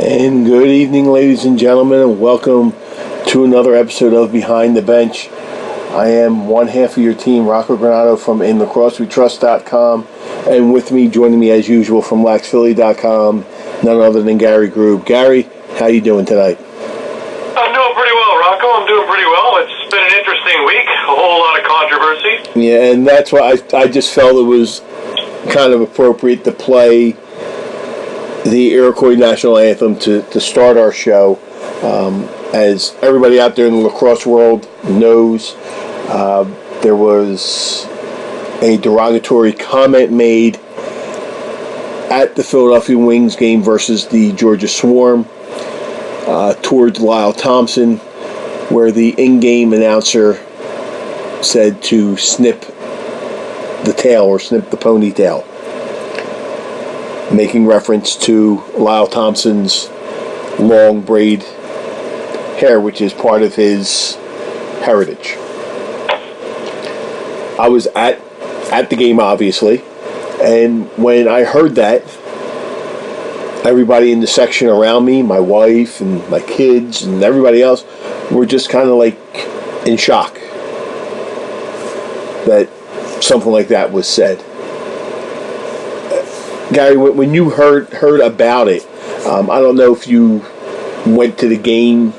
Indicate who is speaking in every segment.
Speaker 1: And good evening, ladies and gentlemen, and welcome to another episode of Behind the Bench. I am one half of your team, Rocco Granato from InLacrosseWeTrust.com, and with me, joining me as usual from LaxPhilly.com, none other than Gary Grube. Gary, how you doing tonight?
Speaker 2: I'm doing pretty well, Rocco. I'm doing pretty well. It's been an interesting week, a whole lot of controversy.
Speaker 1: Yeah, and that's why I just felt it was kind of appropriate to play the Iroquois National Anthem to start our show. As everybody out there in the lacrosse world knows, there was a derogatory comment made at the Philadelphia Wings game versus the Georgia Swarm towards Lyle Thompson, where the in-game announcer said to snip the tail or snip the ponytail, making reference to Lyle Thompson's long braid hair, which is part of his heritage. I was at the game, obviously, and when I heard that, everybody in the section around me, my wife and my kids and everybody else, were just kind of like in shock that something like that was said. Gary, when you heard about it, I don't know if you went to the game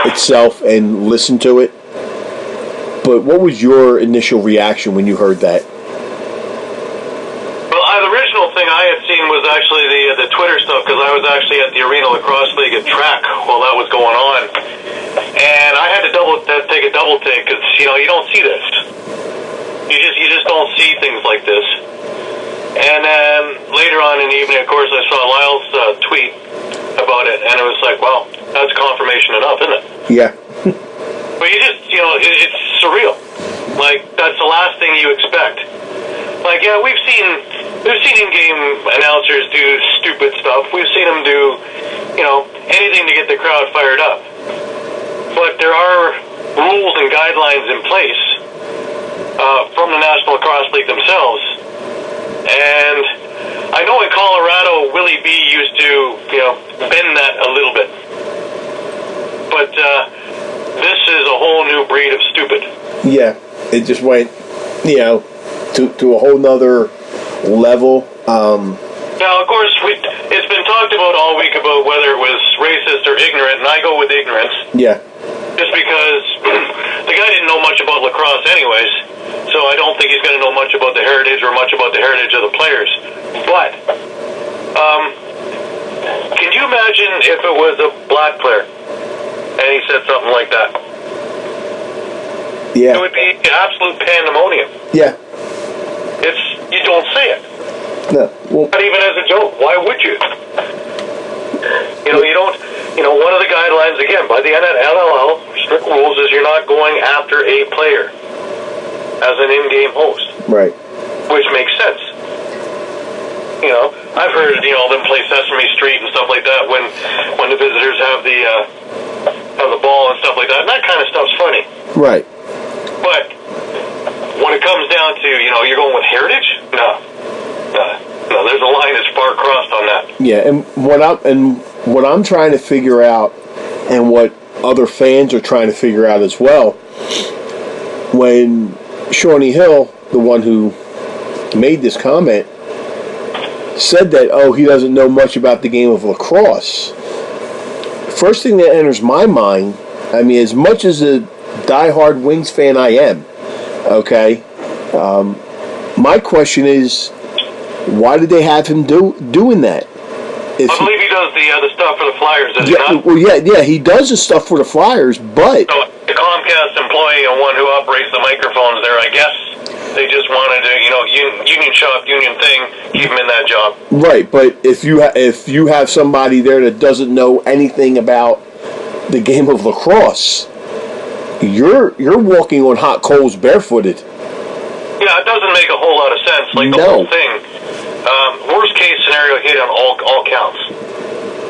Speaker 1: itself and listened to it, but what was your initial reaction when you heard that?
Speaker 2: Well, the original thing I had seen was actually the Twitter stuff, because I was actually at the Arena Lacrosse League at track while that was going on, and I had to take a double take, because you don't see this. You just don't see things like this. And then later on in the evening, of course, I saw Lyle's tweet about it, and it was like, well, that's confirmation enough, isn't it?
Speaker 1: Yeah.
Speaker 2: But you just, it's surreal. Like, that's the last thing you expect. Like, yeah, we've seen in-game announcers do stupid stuff. We've seen them do, anything to get the crowd fired up. But there are rules and guidelines in place from the National Lacrosse League themselves. And I know in Colorado, Willie B used to, bend that a little bit. But this is a whole new breed of stupid.
Speaker 1: Yeah, it just went, to a whole nother level.
Speaker 2: Now, of course, it's been talked about all week about whether it was racist or ignorant, and I go with ignorance.
Speaker 1: Yeah.
Speaker 2: Just because the guy didn't know much about lacrosse anyways, so I don't think he's going to know much about the heritage or much about the heritage of the players. But, can you imagine if it was a black player and he said something like that?
Speaker 1: Yeah.
Speaker 2: It would be absolute pandemonium.
Speaker 1: Yeah.
Speaker 2: You don't say it.
Speaker 1: No. Well,
Speaker 2: not even as a joke. Why would you? You don't. One of the guidelines, again, by the NLL, strict rules, is you're not going after a player as an in-game host.
Speaker 1: Right.
Speaker 2: Which makes sense. I've heard, them play Sesame Street and stuff like that when the visitors have the like that. And that kind of stuff's funny.
Speaker 1: Right.
Speaker 2: But when it comes down to, you're going with heritage? No, there's a line that's far crossed on that.
Speaker 1: Yeah, and what I'm trying to figure out, and what other fans are trying to figure out as well, when Shawnee Hill, the one who made this comment, said that, he doesn't know much about the game of lacrosse. First thing that enters my mind, I mean, as much as a diehard Wings fan I am, okay, my question is, why did they have him doing that?
Speaker 2: I believe he does the stuff for the Flyers, does he not?
Speaker 1: Well, yeah, he does the stuff for the Flyers, but...
Speaker 2: So, the Comcast employee and one who operates the microphones there, I guess they just wanted to, union shop, union thing, keep him in that job.
Speaker 1: Right, but if you have somebody there that doesn't know anything about the game of lacrosse, you're walking on hot coals barefooted.
Speaker 2: Yeah, it doesn't make a whole lot of sense. Like, the whole thing, worst case scenario hit on all counts.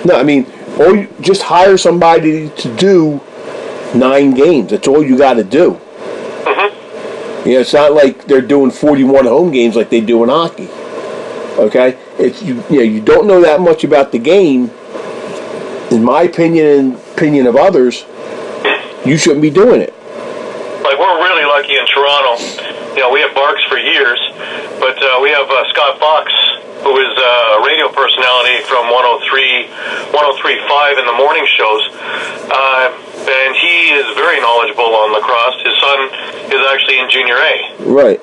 Speaker 1: No, I mean, or just hire somebody to do 9 games. That's all you got to do.
Speaker 2: Mm-hmm.
Speaker 1: It's not like they're doing 41 home games like they do in hockey. Okay, if you don't know that much about the game, in my opinion and opinion of others, you shouldn't be doing it.
Speaker 2: Like, we're really lucky in Toronto. We have Barks for years, but we have Scott Fox, who is a radio personality from 103.5 in the morning shows, and he is very knowledgeable on lacrosse. His son is actually in Junior A.
Speaker 1: Right.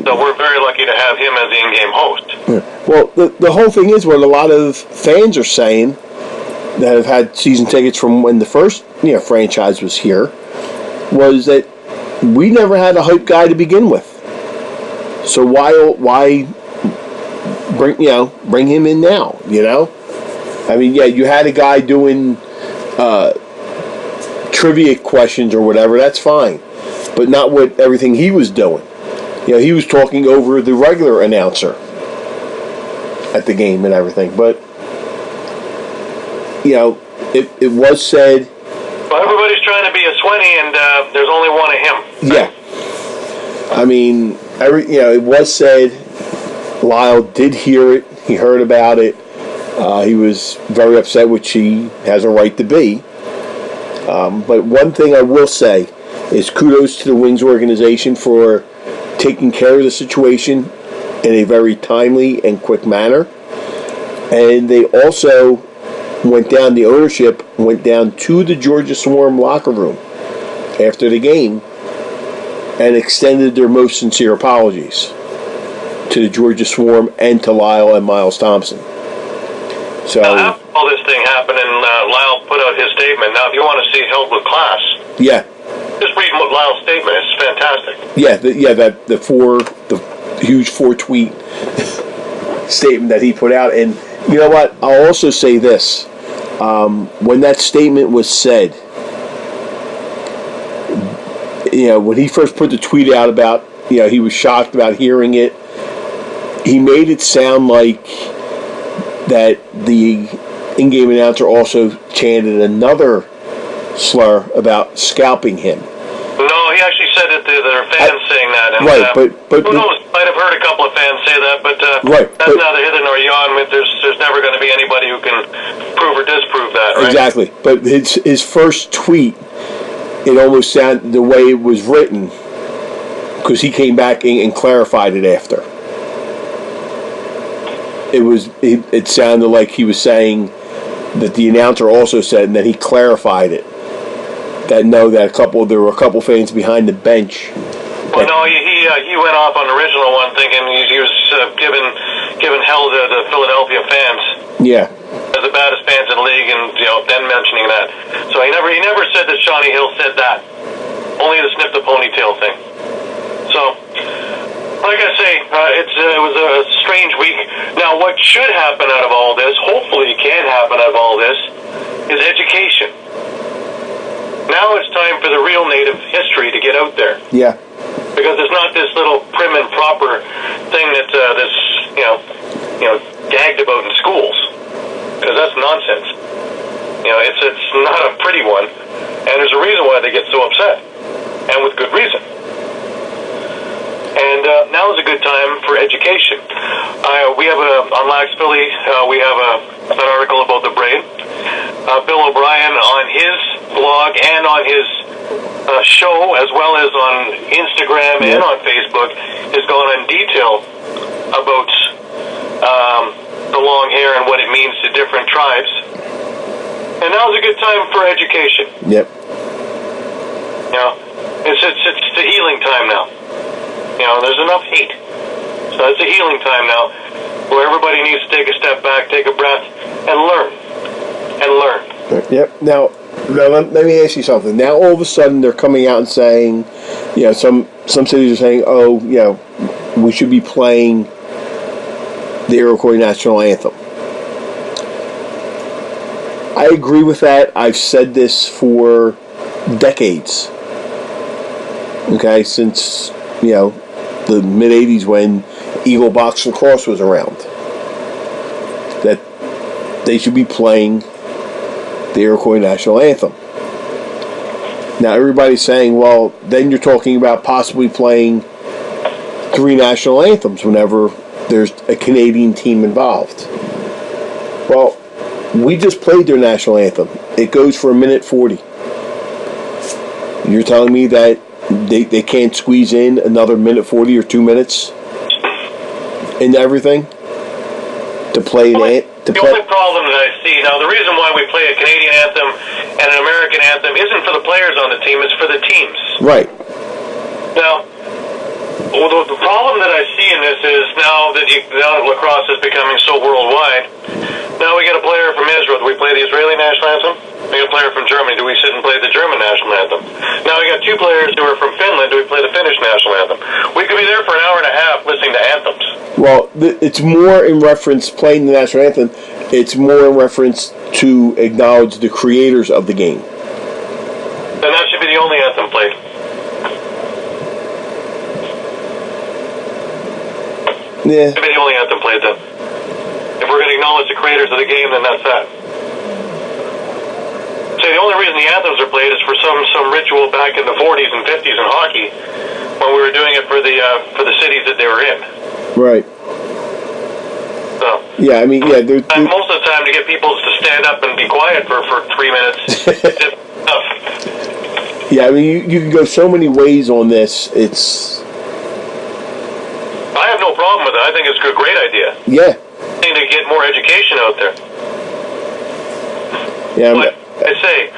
Speaker 2: So we're very lucky to have him as the in-game host.
Speaker 1: Yeah. Well, the whole thing is what a lot of fans are saying that have had season tickets from when the first franchise was here, was that we never had a hype guy to begin with. So why bring him in now? I mean, yeah, you had a guy doing trivia questions or whatever. That's fine, but not what everything he was doing. He was talking over the regular announcer at the game and everything. But it was said.
Speaker 2: Well, everybody's trying to be a Swinney, and there's only one of him.
Speaker 1: Yeah. I mean, it was said. Lyle did hear it. He heard about it. He was very upset, which he has a right to be. But one thing I will say is kudos to the Wings organization for taking care of the situation in a very timely and quick manner. And they also the ownership went down to the Georgia Swarm locker room after the game and extended their most sincere apologies to the Georgia Swarm and to Lyle and Miles Thompson. So
Speaker 2: now, all this thing happened, and Lyle put out his statement. Now, if you want to see it held with class, just read Lyle's statement. It's fantastic. The huge 4-tweet statement that he put out. And you know what? I'll also say this. When that statement was said, when he first put the tweet out about, he was shocked about hearing it, he made it sound like that the in-game announcer also chanted another slur about scalping him. No, he actually said that there are fans saying that. And,
Speaker 1: right, but
Speaker 2: who knows? Might have heard a couple of fans say that, but that's neither hither nor yon. There's never going to be anybody who can prove or disprove that, right? Exactly.
Speaker 1: But his first tweet, it almost sounded the way it was written, because he came back and clarified it after. It sounded like he was saying that the announcer also said, and then he clarified it. There were a couple fans behind the bench.
Speaker 2: Well, no, he went off on the original one, thinking he was giving hell to the Philadelphia fans.
Speaker 1: Yeah,
Speaker 2: as the baddest fans in the league, and then mentioning that. So he never said that Shawnee Hill said that. Only the snip the ponytail thing. So, like I say, it was a strange week. Now, what should happen out of all this, hopefully can happen out of all this, is education. Now it's time for the real Native history to get out there.
Speaker 1: Yeah.
Speaker 2: Because it's not this little prim and proper thing that's gagged about in schools. Because that's nonsense. It's not a pretty one. And there's a reason why they get so upset, and with good reason. And now is a good time for education. We have on Lax Philly, we have an article about the brain. Bill O'Brien on his blog and on his show, as well as on Instagram and on Facebook, has gone in detail about the long hair and what it means to different tribes. And now's a good time for education.
Speaker 1: Yep.
Speaker 2: You know, it's the healing time now. You know, there's enough hate. So it's a healing time now where everybody needs to take a step back, take a breath, and learn. And learn.
Speaker 1: Yep. Now let me ask you something. Now, all of a sudden, they're coming out and saying, you know, some cities are saying, oh, you know, we should be playing the Iroquois National Anthem. I agree with that. I've said this for decades. Okay, since, you know, the mid-'80s when Eagle Box Lacrosse was around. That they should be playing the Iroquois National Anthem. Now, everybody's saying, well, then you're talking about possibly playing 3 national anthems whenever there's a Canadian team involved. Well, we just played their national anthem. It goes for 1:40. You're telling me that they can't squeeze in another 1:40 or 2 minutes into everything to play an
Speaker 2: The only problem that I see now, the reason why we play a Canadian anthem and an American anthem isn't for the players on the team; it's for the teams.
Speaker 1: Right.
Speaker 2: Now, the problem that I see in this is now that lacrosse is becoming so worldwide. Now we get a player from Israel. Do we play the Israeli national anthem? We get a player from Germany. Do we sit and play the German national anthem? Now we got 2 players who are from Finland. Do we play the Finnish national anthem? We could be there for an hour and a half listening to anthems.
Speaker 1: Well, it's more in reference playing the national anthem. It's more in reference to acknowledge the creators of the game.
Speaker 2: Then that should be the only anthem played.
Speaker 1: Yeah.
Speaker 2: That should be the only anthem played then. If we're going to acknowledge the creators of the game, then that's that. So the only reason the anthems are played is for some ritual back in the 40s and 50s in hockey when we were doing it for the cities that they were in.
Speaker 1: Right.
Speaker 2: So,
Speaker 1: yeah, I mean, yeah.
Speaker 2: Most of the time, to get people to stand up and be quiet for 3 minutes, it's tough.
Speaker 1: Yeah, I mean, you can go so many ways on this.
Speaker 2: I have no problem with it. I think it's a great idea.
Speaker 1: Yeah.
Speaker 2: I think to get more education out there.
Speaker 1: Yeah.
Speaker 2: But I say,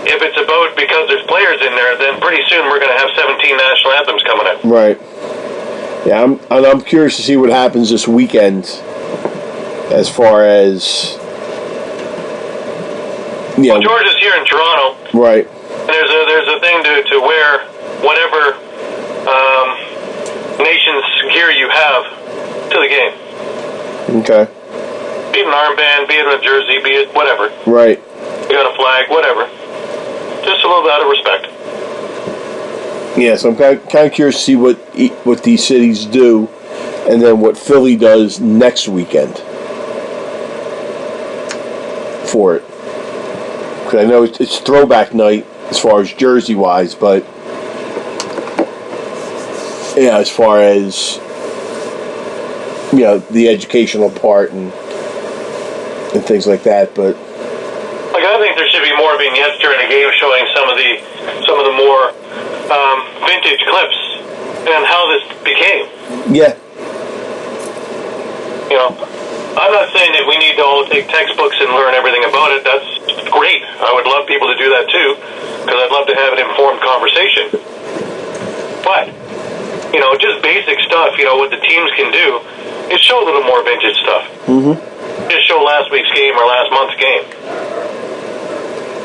Speaker 2: if it's about because there's players in there, then pretty soon we're going to have 17 national anthems coming in.
Speaker 1: Right. Yeah, I'm curious to see what happens this weekend, as far as
Speaker 2: Well, George is here in Toronto.
Speaker 1: Right.
Speaker 2: And there's a thing to wear whatever nation's gear you have to the game.
Speaker 1: Okay.
Speaker 2: Be it an armband, be it a jersey, be it whatever.
Speaker 1: Right.
Speaker 2: You got a flag, whatever. Just a little bit out of respect.
Speaker 1: Yeah, so I'm kind of curious to see what these cities do, and then what Philly does next weekend for it. Because I know it's throwback night as far as jersey-wise, but yeah, as far as the educational part and things like that, but.
Speaker 2: I think there should be more vignettes during the game showing some of the more vintage clips and how this became.
Speaker 1: Yeah.
Speaker 2: I'm not saying that we need to all take textbooks and learn everything about it. That's great. I would love people to do that too, because I'd love to have an informed conversation. But, just basic stuff, what the teams can do, is show a little more vintage stuff.
Speaker 1: Mm-hmm.
Speaker 2: Just show last week's game or last month's game.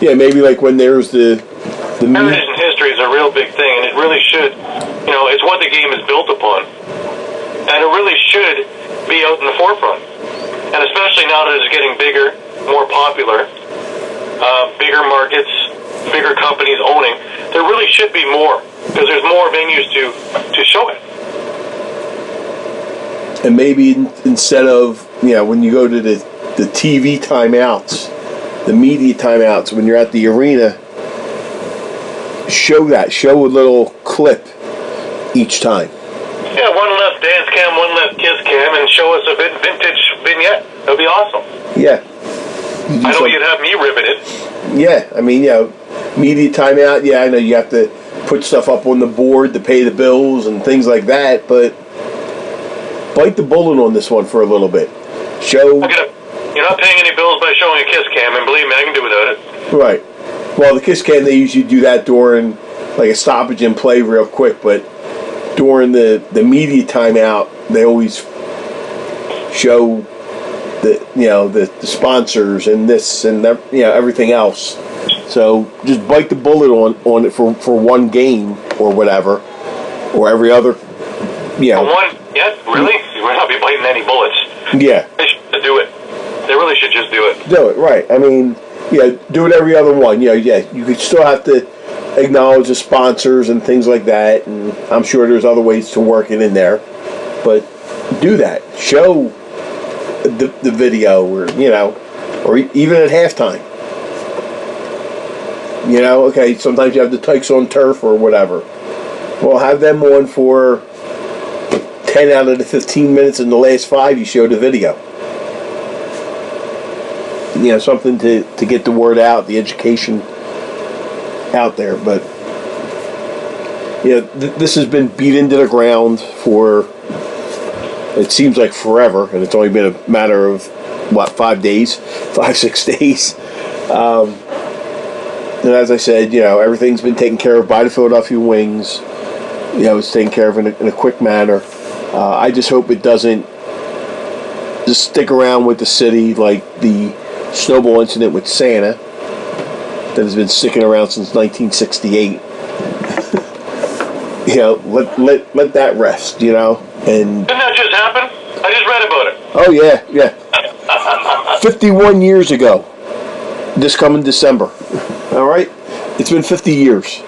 Speaker 1: Yeah, maybe like when there's the
Speaker 2: heritage and history is a real big thing, and it really should, it's what the game is built upon. And it really should be out in the forefront. And especially now that it's getting bigger, more popular, bigger markets, bigger companies owning, there really should be more, because there's more venues to show it.
Speaker 1: And maybe instead of, when you go to the TV timeouts, the media timeouts, when you're at the arena, show a little clip each time.
Speaker 2: Yeah, one left dance cam, one left kiss cam, and show us a vintage vignette. That would be awesome.
Speaker 1: Yeah.
Speaker 2: I know you'd have me riveted.
Speaker 1: Yeah, I mean, media timeout. Yeah, I know you have to put stuff up on the board to pay the bills and things like that, but bite the bullet on this one for a little bit. Show.
Speaker 2: You're not paying any bills by showing a kiss cam, and believe me, I can do without it.
Speaker 1: Right. Well, the kiss cam, they usually do that during like a stoppage in play real quick, but during the media timeout, they always show the sponsors and this and that, everything else. So just bite the bullet on it for one game or whatever, or every other.
Speaker 2: For one, yeah, really? We're not be biting any bullets.
Speaker 1: Yeah.
Speaker 2: They should do it. They really should just do it.
Speaker 1: Do it, right. I mean, do it every other one. You could still have to acknowledge the sponsors and things like that, and I'm sure there's other ways to work it in there. But do that. Show the video, or even at halftime. Okay, sometimes you have the Tykes on Turf or whatever. Well, have them on for 10 out of the 15 minutes in the last 5 you show the video. Something to get the word out, the education out there. But this has been beat into the ground for, it seems like forever, and it's only been a matter of 5 days, 5-6 days. And as I said, everything's been taken care of by the Philadelphia Wings. It's taken care of in a quick manner. I just hope it doesn't just stick around with the city like the snowball incident with Santa that has been sticking around since 1968. Let that rest, and
Speaker 2: didn't that just happen? I just read about it.
Speaker 1: Oh yeah. 51 years ago, this coming December. All right, it's been 50 years.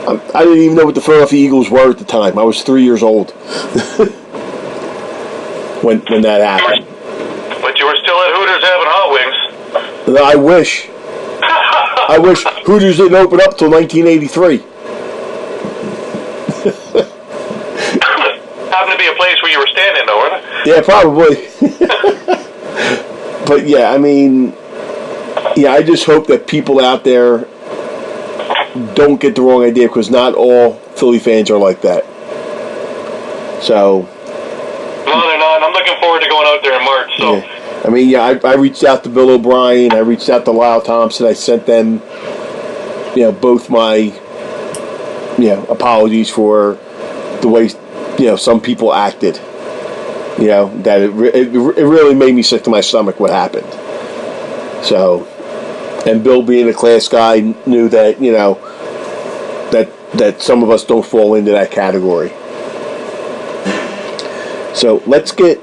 Speaker 1: I didn't even know what the Philadelphia Eagles were at the time. I was 3 years old when that happened.
Speaker 2: But you were still at Hooters having hot wings.
Speaker 1: I wish. I wish Hooters didn't open up till 1983.
Speaker 2: Happened to be a place where you were standing, though, wasn't it?
Speaker 1: Yeah, probably. But yeah, I mean, I just hope that people out there don't get the wrong idea, because not all Philly fans are like that. So.
Speaker 2: No, they're not. I'm looking forward to going out there in March. So.
Speaker 1: Yeah. I mean, I reached out to Bill O'Brien. I reached out to Lyle Thompson. I sent them, both my, apologies for the way, some people acted. That it really made me sick to my stomach what happened. So, and Bill, being a class guy, knew that, that some of us don't fall into that category. So let's get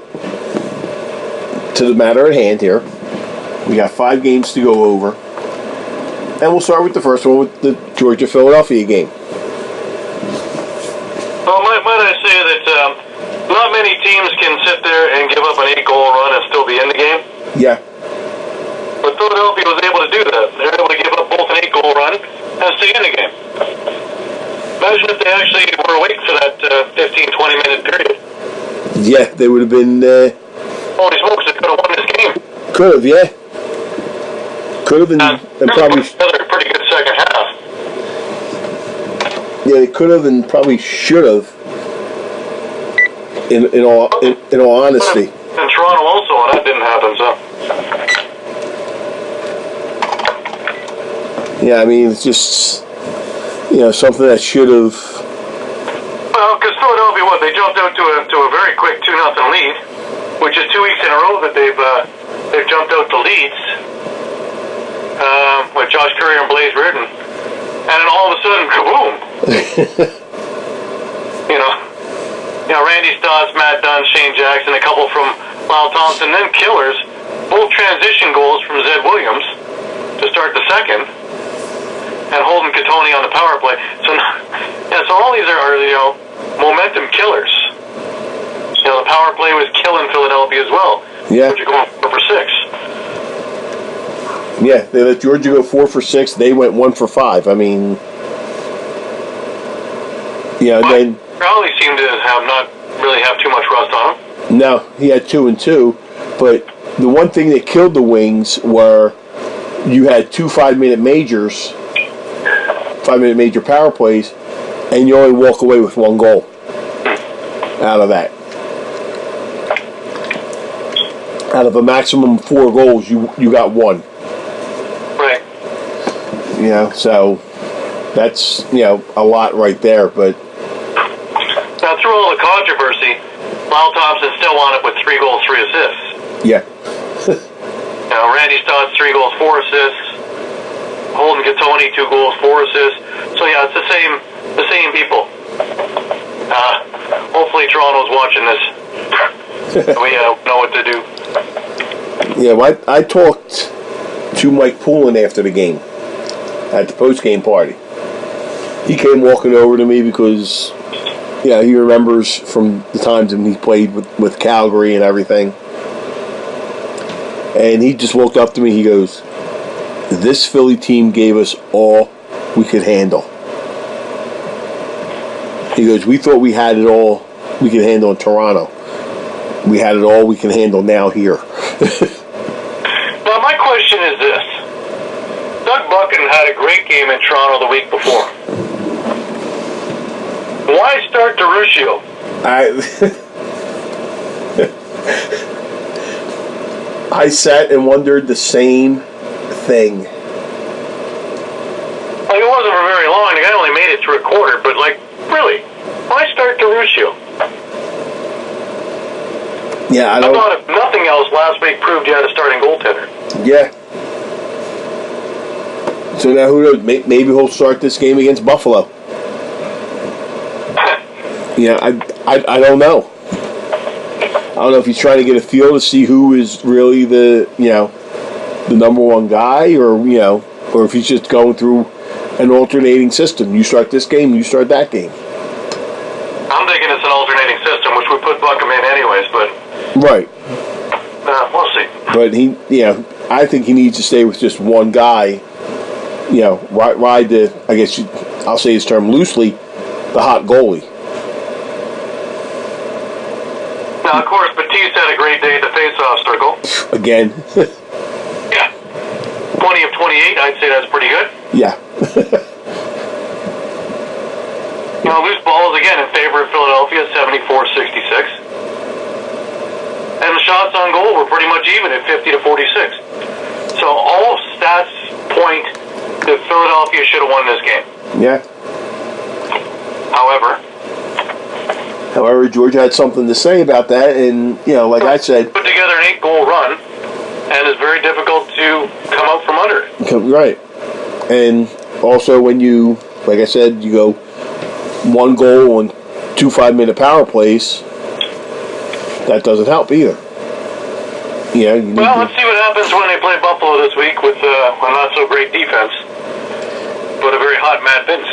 Speaker 1: to the matter at hand here. We got 5 games to go over. And we'll start with the first one, with the Georgia-Philadelphia game.
Speaker 2: Well, might I say that not many teams can sit there and give up an 8-goal run and still be in the game?
Speaker 1: Yeah.
Speaker 2: But Philadelphia was able to do that. They were able to give up both an 8-goal run and stay in the game. Imagine if they actually were awake for that 15-20-minute period.
Speaker 1: Yeah, they would have been...
Speaker 2: Holy smokes, they could have won this game.
Speaker 1: Could have, yeah. Could have, and probably...
Speaker 2: Another pretty good second half.
Speaker 1: Yeah, they could have and probably should have. In all honesty.
Speaker 2: In Toronto also, and that didn't happen, so...
Speaker 1: Yeah, I mean, it's just, something that should have...
Speaker 2: Well, because Philadelphia, they jumped out to a very quick 2-0 lead, which is 2 weeks in a row that they've jumped out to leads with Josh Curry and Blaze Reardon, and then all of a sudden, kaboom! Randy Stotts, Matt Dunn, Shane Jackson, a couple from Lyle Thompson, then killers, both transition goals from Zed Williams to start the second, and Holden Catoni on the power play. So all these are momentum killers. The power play was killing Philadelphia as well.
Speaker 1: Yeah.
Speaker 2: Georgia going 4 for 6.
Speaker 1: Yeah, they let Georgia go 4 for 6. They went 1 for 5. I mean, Yeah, and then
Speaker 2: Crowley seemed to not really have too much rust on him.
Speaker 1: no, he had 2-2, but the one thing that killed the Wings were you had 2 5-minute majors, 5-minute major power plays, and you only walk away with 1 goal out of that. Out of a maximum of 4 goals, you got 1.
Speaker 2: Right.
Speaker 1: You know, so that's, you know, a lot right there. But
Speaker 2: now, through all the controversy, Lyle Thompson still wound up with 3 goals, 3 assists.
Speaker 1: yeah,
Speaker 2: Now, Randy Stott's 3 goals, 4 assists. Holden Gattoni, 2 goals, 4 assists. So yeah, it's the same people. Hopefully Toronto's watching this. We know what to do.
Speaker 1: yeah. Well, I talked to Mike Poulin after the game at the post-game party. He came walking over to me because, yeah, he remembers from the times when he played with Calgary and everything. And he just walked up to me. He goes, "This Philly team gave us all we could handle." He goes, "We thought we had it all we could handle in Toronto. We had it all we can handle now here."
Speaker 2: Now, my question is this. Doug Buchan had a great game in Toronto the week before. Why start DeRuscio?
Speaker 1: I sat and wondered the same thing.
Speaker 2: Like, it wasn't for very long. The guy only made it through a quarter, but, like, really, why start DeRuscio?
Speaker 1: Yeah,
Speaker 2: I thought if nothing else, last week proved you had a starting goaltender.
Speaker 1: Yeah. So now who knows? Maybe he'll start this game against Buffalo. Yeah, I don't know. I don't know if he's trying to get a feel to see who is really the number one guy, or or if he's just going through an alternating system. You start this game, you start that game.
Speaker 2: I'm thinking it's an alternating system, which would put Buckham in anyways, but
Speaker 1: right.
Speaker 2: We'll see.
Speaker 1: But I think he needs to stay with just one guy. Ride the, I guess I'll say his term loosely, the hot goalie.
Speaker 2: Now, of course, Batiste had a great day at the face-off circle.
Speaker 1: Again.
Speaker 2: Yeah. 20 of 28, I'd say that's pretty good.
Speaker 1: Yeah.
Speaker 2: Loose balls, again, in favor of Philadelphia, 74-66. And the shots on goal were pretty much even at 50-46. So all stats point that Philadelphia should have won this game.
Speaker 1: Yeah. However, Georgia had something to say about that, and like I said,
Speaker 2: put together an 8-goal run, and it's very difficult to come out from under it.
Speaker 1: Right. And also, when you, like I said, you go 1 goal on 2 5-minute power plays, that doesn't help either.
Speaker 2: Let's see what happens when they play Buffalo this week with a not so great defense, but a very hot Matt Vince.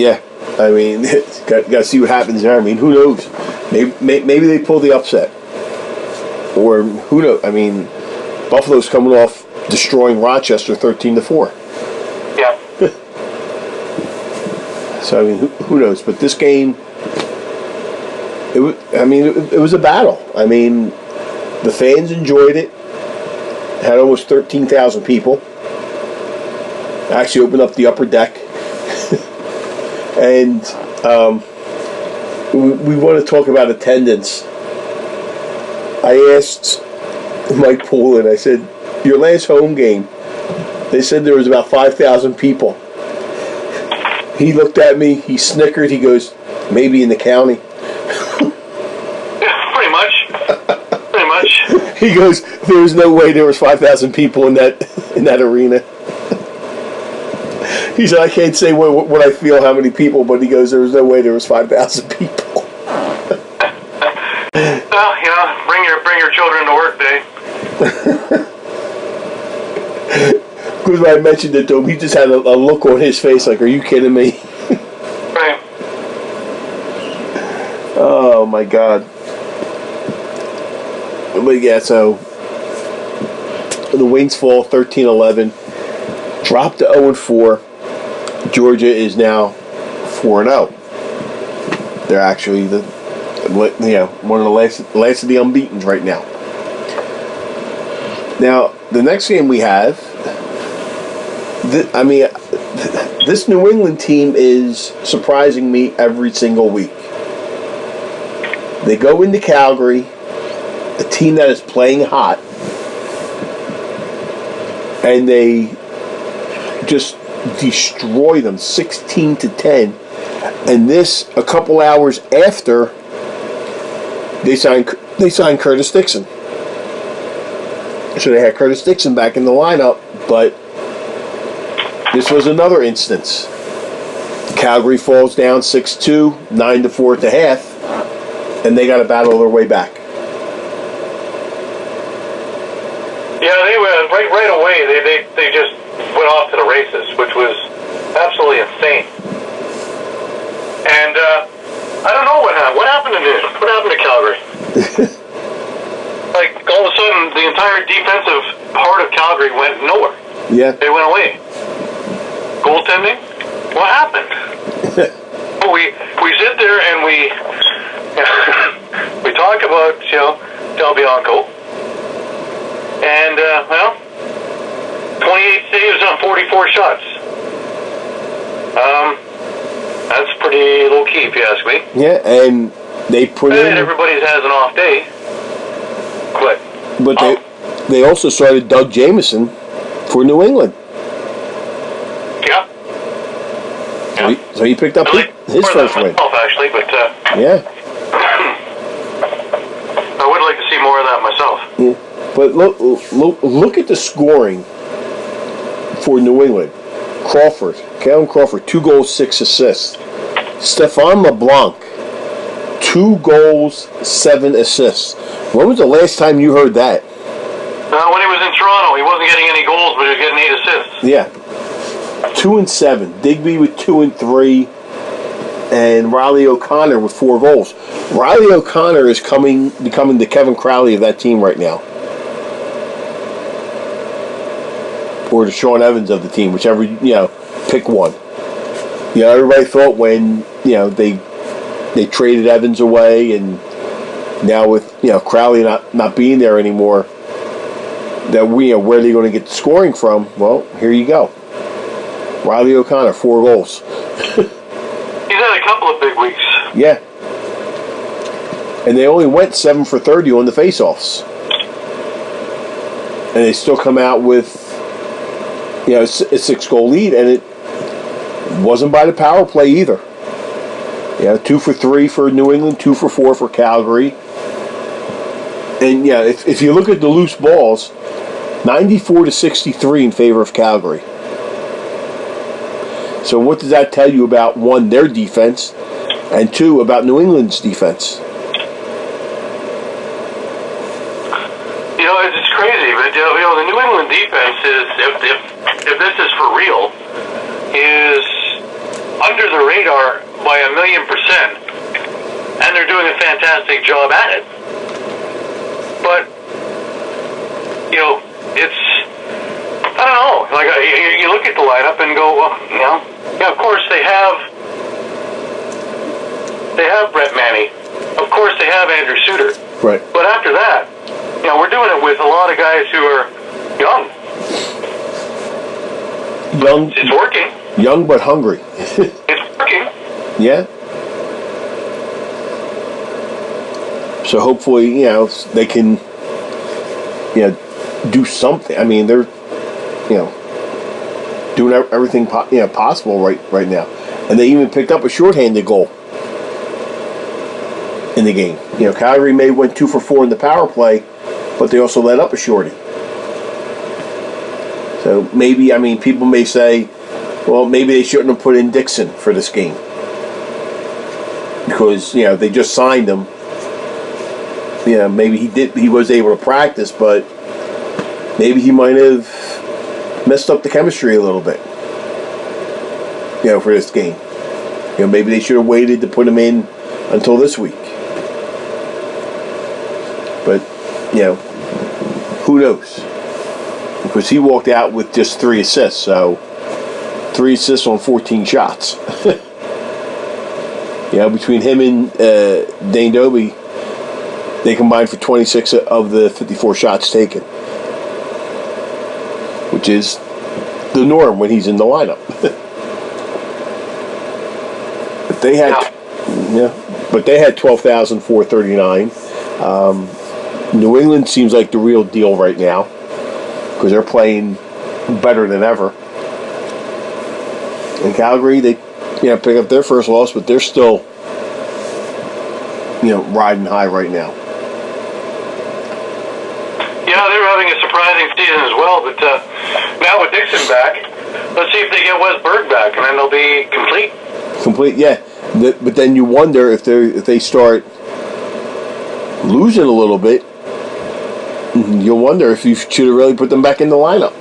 Speaker 1: Yeah. I mean, got to see what happens there. I mean, who knows? Maybe they pull the upset. Or who knows? I mean, Buffalo's coming off destroying Rochester 13-4.
Speaker 2: Yeah.
Speaker 1: So, I mean, who knows? But this game, it was a battle. I mean, the fans enjoyed it. Had almost 13,000 people. Actually opened up the upper deck. And we want to talk about attendance. I asked Mike Poulin, I said, your last home game, they said there was about 5,000 people. He looked at me, he snickered, he goes, maybe in the county.
Speaker 2: Yeah, pretty much. Pretty much.
Speaker 1: He goes, there was no way there was 5,000 people in that arena. He said, I can't say what I feel, how many people, but he goes, there was no way there was 5,000 people.
Speaker 2: Well, bring your children to work day.
Speaker 1: Because when I mentioned it to him, he just had a look on his face like, are you kidding me?
Speaker 2: Right.
Speaker 1: Oh, my God. But yeah, so the Wings fall 13-11, drop to 0-4. Georgia is now 4-0. They're actually one of the last of the unbeatens right now. Now, the next game we have, this New England team is surprising me every single week. They go into Calgary, a team that is playing hot, and they just destroy them 16-10. And this a couple hours after they signed Curtis Dixon. So they had Curtis Dixon back in the lineup, but this was another instance. Calgary falls down 6-2, 9-4 at the half, and they got to battle their way back.
Speaker 2: Yeah, they were right away. They just went off to the races, which was absolutely insane. And I don't know what happened. What happened to Calgary? Like all of a sudden, the entire defensive part of Calgary went nowhere.
Speaker 1: Yeah,
Speaker 2: they went away. Goaltending? What happened? Well, we sit there and we talk about Del Bianco, and 28 saves on 44 shots. That's pretty low key, if you ask me.
Speaker 1: Yeah, and they put in.
Speaker 2: And everybody has an off day,
Speaker 1: but they also started Doug Jamieson for New England.
Speaker 2: Yeah.
Speaker 1: So he picked up his first win.
Speaker 2: Actually, but
Speaker 1: yeah.
Speaker 2: I would like to see more of that myself.
Speaker 1: Yeah. But look at the scoring for New England. Kevin Crawford, 2 goals, 6 assists. Stefan LeBlanc, 2 goals, 7 assists. When was the last time you heard that?
Speaker 2: When he was in Toronto, he wasn't getting any goals, but he was getting 8 assists.
Speaker 1: Yeah. 2 and 7. Digby with 2 and 3. And Riley O'Connor with 4 goals. Riley O'Connor is becoming the Kevin Crowley of that team right now. Or the Sean Evans of the team, whichever, pick one. Everybody thought when, they traded Evans away, and now with, Crowley not being there anymore, that where are they going to get the scoring from? Well, here you go. Riley O'Connor, 4 goals.
Speaker 2: He's had a couple of big weeks.
Speaker 1: Yeah. And they only went 7 for 30 on the faceoffs. And they still come out with a 6-goal lead, and it wasn't by the power play either. 2 for 3 for New England, 2 for 4 for Calgary. And if you look at the loose balls, 94-63 in favor of Calgary. So what does that tell you about, 1, their defense, and 2, about New England's defense?
Speaker 2: It's crazy, but the New England defense is, if this is for real, is under the radar by 1,000,000%, and they're doing a fantastic job at it. But it's, I don't know. Like you look at the lineup and go, well, of course they have Brett Manny, of course they have Andrew Suter,
Speaker 1: right?
Speaker 2: But after that, we're doing it with a lot of guys who are young. It's working.
Speaker 1: Young but hungry.
Speaker 2: It's working.
Speaker 1: Yeah. So hopefully, they can, do something. I mean, they're, doing everything possible right now, and they even picked up a shorthanded goal in the game. Calgary may went 2 for 4 in the power play, but they also let up a shorty. So maybe, people may say, well, maybe they shouldn't have put in Dixon for this game because they just signed him. Maybe he was able to practice, but maybe he might have messed up the chemistry a little bit. For this game. Maybe they should have waited to put him in until this week. But who knows? Because he walked out with just 3 assists, so 3 assists on 14 shots. Between him and Dane Dobie, they combined for 26 of the 54 shots taken, which is the norm when he's in the lineup. But they had 12,439. New England seems like the real deal right now because they're playing better than ever. In Calgary, they pick up their first loss, but they're still riding high right now.
Speaker 2: Yeah, they're having a surprising season as well. But now with Dixon back, let's see if they get Wes Berg back, and then they'll be complete.
Speaker 1: Complete, yeah. But then you wonder if they start losing a little bit. You'll wonder if you should have really put them back in the lineup.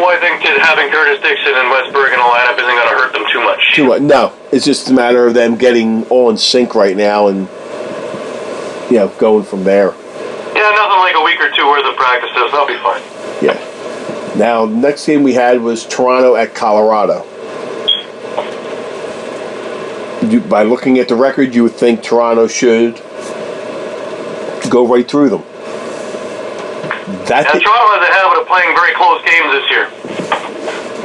Speaker 2: I think that having Curtis Dixon and Wes Berg in the lineup isn't going to hurt them too much.
Speaker 1: No, it's just a matter of them getting all in sync right now and going from there.
Speaker 2: Yeah, nothing like a week or two worth of practices. They'll be fine.
Speaker 1: Yeah. Now, next game we had was Toronto at Colorado. By looking at the record, you would think Toronto should go right through them.
Speaker 2: Toronto has a habit of playing very close games this year.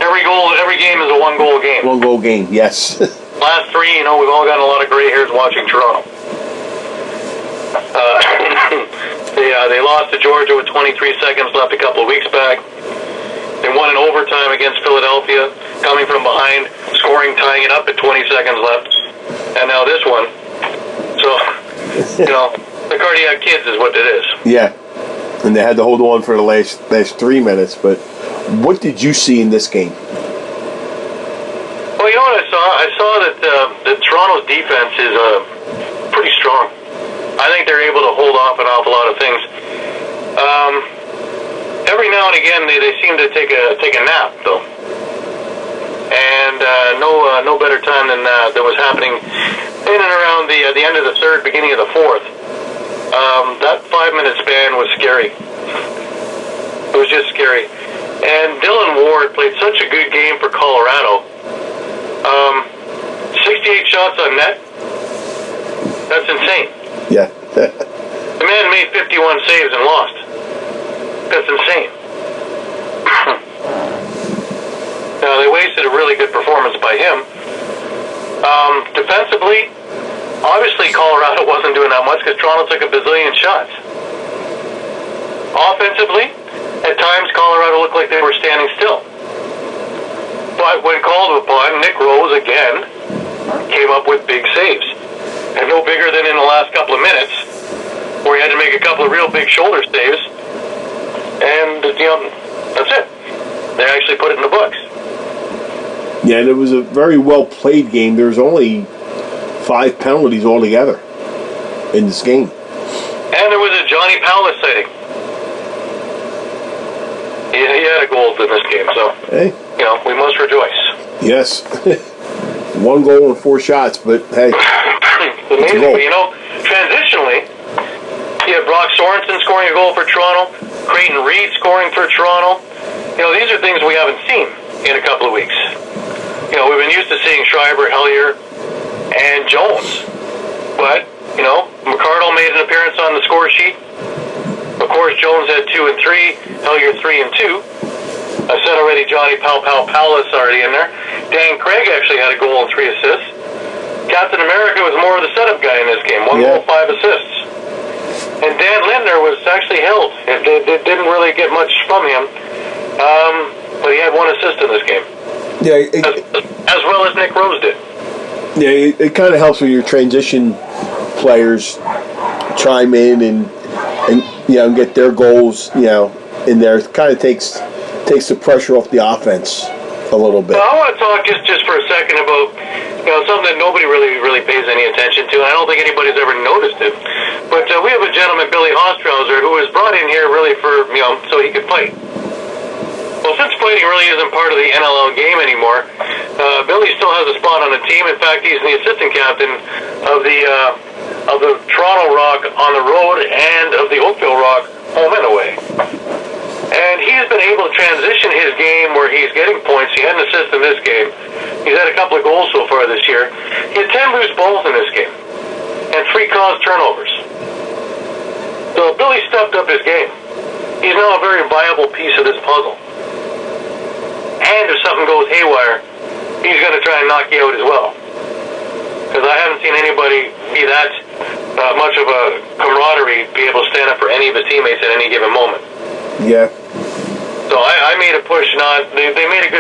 Speaker 2: Every game is a one-goal game.
Speaker 1: One-goal game, yes.
Speaker 2: Last three, we've all gotten a lot of gray hairs watching Toronto. They lost to Georgia with 23 seconds left a couple of weeks back. They won in overtime against Philadelphia, coming from behind, scoring, tying it up at 20 seconds left. And now this one. So, the cardiac kids is what it is.
Speaker 1: Yeah. And they had to hold on for the last 3 minutes. But what did you see in this game?
Speaker 2: Well, you know what I saw? I saw that Toronto's defense is pretty strong. I think they're able to hold off an awful lot of things. Every now and again, they seem to take a nap, though. And no better time than that was happening in and around the end of the third, beginning of the fourth. That 5-minute span was scary. It was just scary. And Dylan Ward played such a good game for Colorado. 68 shots on net. That's insane.
Speaker 1: Yeah.
Speaker 2: The man made 51 saves and lost. That's insane. Now, they wasted a really good performance by him. Defensively, obviously Colorado wasn't doing that much because Toronto took a bazillion shots. Offensively, at times Colorado looked like they were standing still. But when called upon, Nick Rose again came up with big saves. And no bigger than in the last couple of minutes, where he had to make a couple of real big shoulder saves. And, that's it. They actually put it in the books.
Speaker 1: Yeah, and it was a very well-played game. There was only 5 penalties altogether in this game.
Speaker 2: And there was a Johnny Powless sighting. He had a goal in this game, so, we must rejoice.
Speaker 1: Yes. 1 goal and 4 shots, but, hey.
Speaker 2: Amazing, but, transitionally, you have Brock Sorensen scoring a goal for Toronto, Creighton Reed scoring for Toronto. These are things we haven't seen in a couple of weeks. We've been used to seeing Schreiber, Hellier, and Jones. But, McCardle made an appearance on the score sheet. Of course, Jones had 2 and 3, Hellier 3 and 2. I said already Johnny Powless already in there. Dan Craig actually had a goal and 3 assists. Captain America was more of the setup guy in this game. 1 goal, 5 assists. And Dan Lindner was actually held. It didn't really get much from him. But he had 1 assist in this game.
Speaker 1: Yeah,
Speaker 2: as well as Nick Rose did.
Speaker 1: Yeah, it kind of helps when your transition players chime in and get their goals, in there. It kind of takes the pressure off the offense a little bit.
Speaker 2: Well, I want to talk just for a second about something that nobody really pays any attention to. I don't think anybody's ever noticed it. But we have a gentleman, Billy Ostrauser, who was brought in here really for so he could fight. Well, since fighting really isn't part of the NLL game anymore, Billy still has a spot on the team. In fact, he's the assistant captain of the Toronto Rock on the road and of the Oakville Rock home and away. And he's been able to transition his game where he's getting points. He had an assist in this game. He's had a couple of goals so far this year. balls in this game and 3 caused turnovers. So Billy stepped up his game. He's now a very viable piece of this puzzle. And if something goes haywire, he's going to try and knock you out as well. Because I haven't seen anybody be that much of a camaraderie, be able to stand up for any of his teammates at any given moment.
Speaker 1: Yeah.
Speaker 2: So I made a push. They made a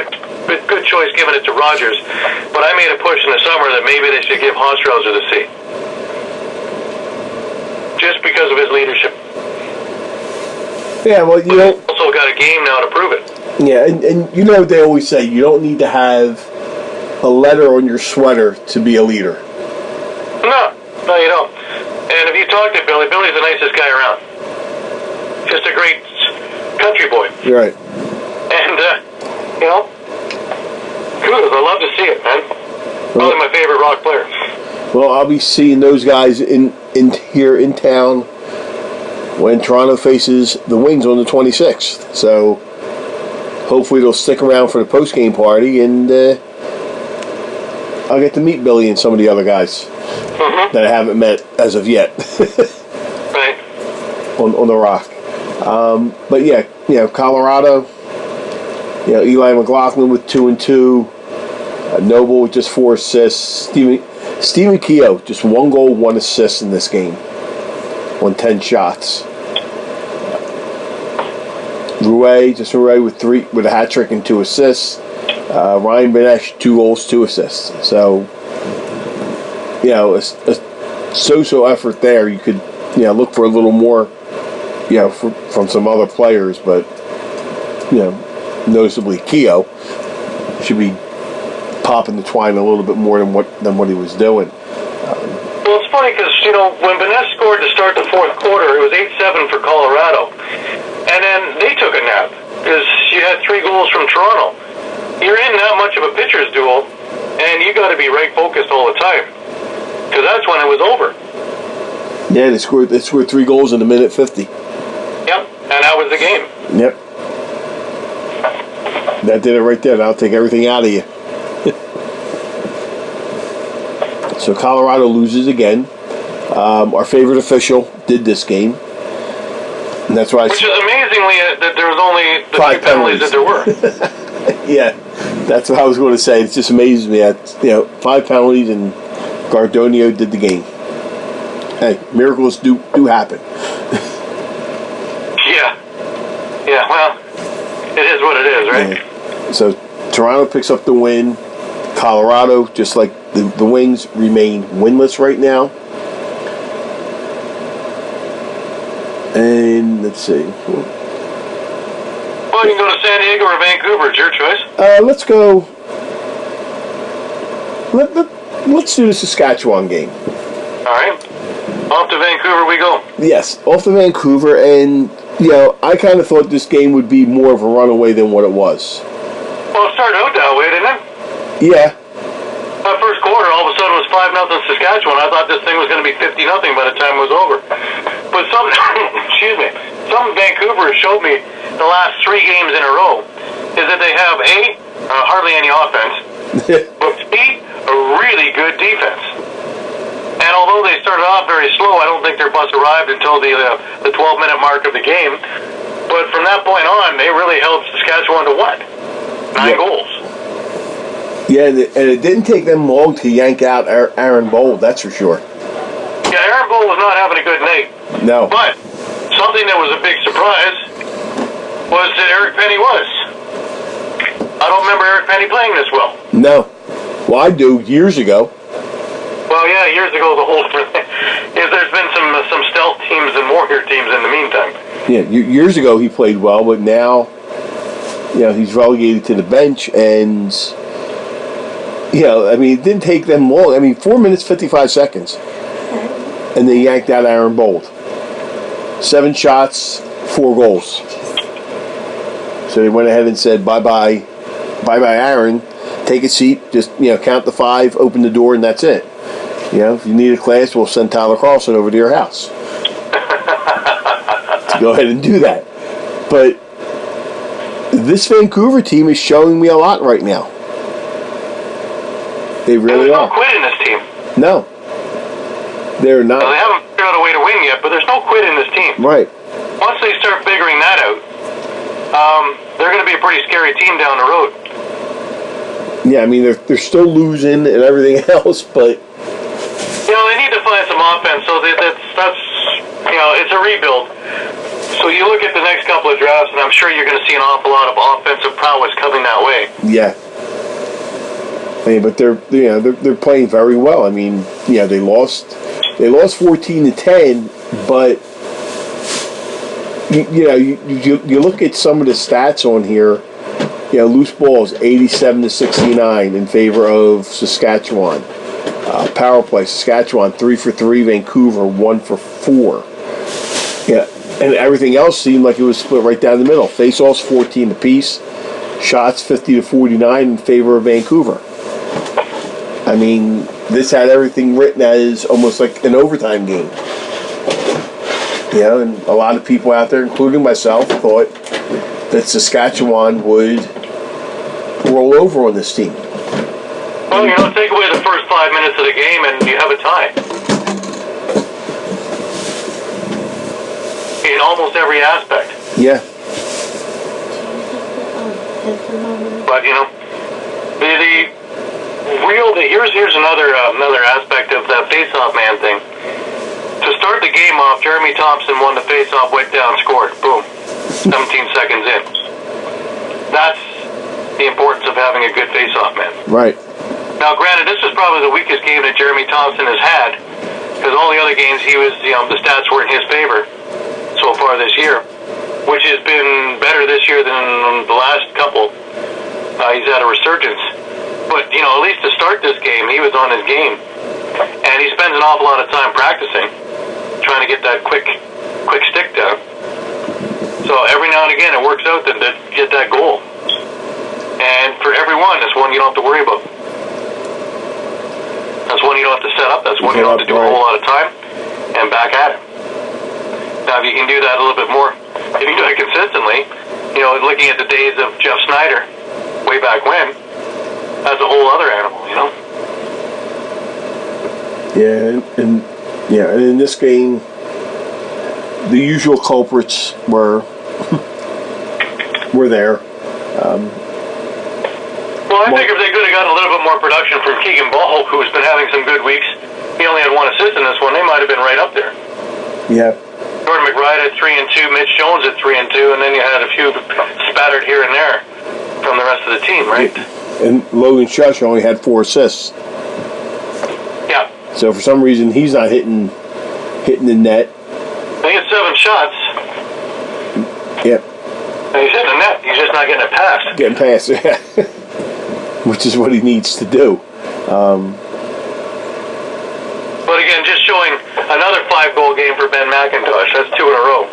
Speaker 2: good choice giving it to Rogers, but I made a push in the summer that maybe they should give Hostrauser the C. Just because of his leadership.
Speaker 1: Yeah, well, you know...
Speaker 2: also got a game now to prove it.
Speaker 1: Yeah, and you know what they always say, you don't need to have a letter on your sweater to be a leader.
Speaker 2: No, you don't. And if you talk to Billy, Billy's the nicest guy around. Just a great country boy.
Speaker 1: You're right.
Speaker 2: And, you know, kudos. I love to see it, man. Probably my favorite Rock player.
Speaker 1: Well, I'll be seeing those guys in here in town when Toronto faces the Wings on the 26th. So hopefully they'll stick around for the post-game party, and I'll get to meet Billy and some of the other guys that I haven't met as of yet.
Speaker 2: Right.
Speaker 1: On the Rock. But yeah, you know, Colorado, you know, Eli McLaughlin with 2 and 2, Noble with just 4 assists, Stephen Keogh just 1 goal, 1 assist in this game on 10 shots. Rouet with a hat trick and 2 assists. Ryan Benesh 2 goals, 2 assists. So, you know, a so-so effort there. You could, you know, look for a little more, you know, from some other players, but, you know, noticeably Keogh should be popping the twine a little bit more than what he was doing.
Speaker 2: Well, it's funny because, you know, when Benesh scored to start the fourth quarter, it was 8-7 for Colorado. And then they took a nap because you had 3 goals from Toronto. You're in that much of a pitcher's duel, and you got to be right focused all the time because that's when it was over.
Speaker 1: Yeah, they scored 3 goals in a minute 50.
Speaker 2: Yep, and that was the game.
Speaker 1: Yep. That did it right there. That'll take everything out of you. So Colorado loses again. Our favorite official did this game. And that's why.
Speaker 2: Which is amazingly that there was only the
Speaker 1: 5
Speaker 2: 2 penalties that there were.
Speaker 1: Yeah, that's what I was going to say. It just amazes me that, you know, 5 penalties and Gardonio did the game. Hey, miracles do happen.
Speaker 2: Yeah, well, it is what it is, right?
Speaker 1: Yeah. So Toronto picks up the win. Colorado, just like the Wings, remain winless right now. And let's see.
Speaker 2: Well, you can go to San Diego or Vancouver. It's your choice.
Speaker 1: Let's go. Let's do the Saskatchewan game.
Speaker 2: All right. Off to Vancouver we go.
Speaker 1: Yes, off to Vancouver, and you know, I kind of thought this game would be more of a runaway than what it was.
Speaker 2: Well, it started out that way, didn't it?
Speaker 1: Yeah.
Speaker 2: That first quarter, all of a sudden, it was 5-0 Saskatchewan. I thought this thing was going to be 50-0 by the time it was over. But something Vancouver showed me the last 3 games in a row is that they have hardly any offense, but B, a really good defense. And although they started off very slow, I don't think their bus arrived until the 12-minute mark of the game. But from that point on, they really held Saskatchewan to what? 9 goals.
Speaker 1: Yeah, and it didn't take them long to yank out Aaron Bold, that's for sure.
Speaker 2: Yeah, Aaron Bold was not having a good night.
Speaker 1: No.
Speaker 2: But something that was a big surprise was that Eric Penny was. I don't remember Eric Penny playing this well.
Speaker 1: No. Well, I do, years ago.
Speaker 2: Well, yeah, years ago the whole there's been some stealth teams and warrior teams in the meantime.
Speaker 1: Yeah, years ago he played well, but now, you know, he's relegated to the bench, and you know, I mean, it didn't take them long. I mean, 4 minutes 55 seconds, and they yanked out Aaron Bold. 7 shots, 4 goals. So they went ahead and said bye-bye, Aaron. Take a seat, just, you know, count to 5, open the door, and that's it. You know, if you need a class, we'll send Tyler Carlson over to your house to go ahead and do that. But this Vancouver team is showing me a lot right now. They really are.
Speaker 2: There's no quit in this team.
Speaker 1: No. They're not.
Speaker 2: Now, they haven't figured out a way to win yet, but there's no quit in this team.
Speaker 1: Right.
Speaker 2: Once they start figuring that out, they're going to be a pretty scary team down the road.
Speaker 1: Yeah, I mean, they're still losing and everything else, but...
Speaker 2: They need to find some offense, so that's it's a rebuild. So you look at the next couple of drafts, and I'm sure you're going to see an awful lot of offensive prowess coming that way.
Speaker 1: Yeah. I mean, but they're playing very well. I mean, they lost 14-10, but you look at some of the stats on here. Loose balls 87-69 in favor of Saskatchewan. Power play, Saskatchewan 3 for 3, Vancouver 1 for 4. Yeah, and everything else seemed like it was split right down the middle. Face-offs 14 apiece, shots 50-49 in favor of Vancouver. I mean, this had everything written as almost like an overtime game. And a lot of people out there, including myself, thought that Saskatchewan would roll over on this team.
Speaker 2: Well, take away the first 5 minutes of the game and you have a tie. In almost every aspect.
Speaker 1: Yeah.
Speaker 2: But, here's another aspect of that face-off man thing. To start the game off, Jeremy Thompson won the face-off, went down, scored. Boom. 17 seconds in. That's the importance of having a good face-off man.
Speaker 1: Right.
Speaker 2: Now, granted, this was probably the weakest game that Jeremy Thompson has had, because all the other games the stats were in his favor so far this year, which has been better this year than the last couple. He's had a resurgence. But, at least to start this game, he was on his game. And he spends an awful lot of time practicing, trying to get that quick stick down. So every now and again, it works out to get that goal. And for everyone, it's one you don't have to worry about. That's one you don't have to set up. That's one you don't have to do a whole lot of time and back at it. Now, if you can do that a little bit more, if you can do it consistently, looking at the days of Jeff Snyder way back when, that's a whole other animal,
Speaker 1: Yeah, and in this game, the usual culprits were there.
Speaker 2: Well, I think if they could have gotten a little bit more production from Keegan Ball, who's been having some good weeks, he only had 1 assist in this one, they might have been right up there.
Speaker 1: Yeah.
Speaker 2: Jordan McBride at 3-2, Mitch Jones at 3-2, and then you had a few spattered here and there from the rest of the team, right?
Speaker 1: And Logan Shush only had 4 assists.
Speaker 2: Yeah.
Speaker 1: So for some reason, he's not hitting the net.
Speaker 2: He had 7 shots.
Speaker 1: Yep.
Speaker 2: And he's hitting the net. He's just not getting it past.
Speaker 1: Getting past, yeah. Which is what he needs to do.
Speaker 2: But again, just showing another 5-goal game for Ben McIntosh. That's 2 in a row.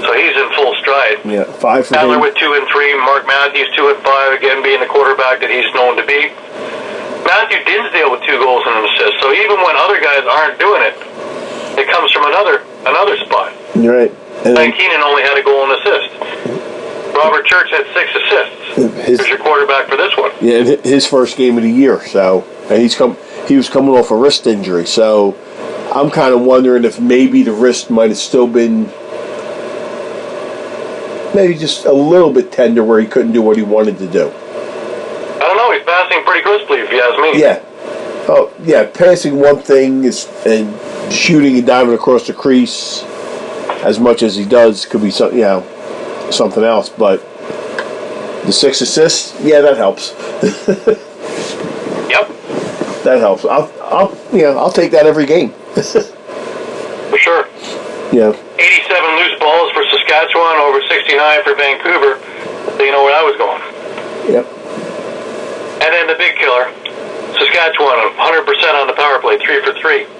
Speaker 2: So he's in full stride.
Speaker 1: Yeah, 5 for
Speaker 2: Adler
Speaker 1: him.
Speaker 2: with 2 and 3. Mark Matthews 2 and 5. Again, being the quarterback that he's known to be. Matthew Dinsdale with 2 goals and an assist. So even when other guys aren't doing it, it comes from another spot.
Speaker 1: You're right.
Speaker 2: Mike Keenan only had a goal and assist. Robert Church had 6 assists. Here's your quarterback for this one.
Speaker 1: Yeah, his first game of the year. So, and he was coming off a wrist injury. So, I'm kind of wondering if maybe the wrist might have still been maybe just a little bit tender, where he couldn't do what he wanted to do.
Speaker 2: I don't know. He's passing pretty crisply, if you ask me.
Speaker 1: Yeah. Oh, yeah. Passing one thing and shooting and diving across the crease as much as he does could be something else. But the 6 assists, yeah, that helps.
Speaker 2: Yep.
Speaker 1: That helps. I'll take that every game.
Speaker 2: For sure.
Speaker 1: Yeah.
Speaker 2: 87 loose balls for Saskatchewan, over 69 for Vancouver. So you know where I was going.
Speaker 1: Yep.
Speaker 2: And then the big killer, Saskatchewan, 100% on the power play, 3 for 3.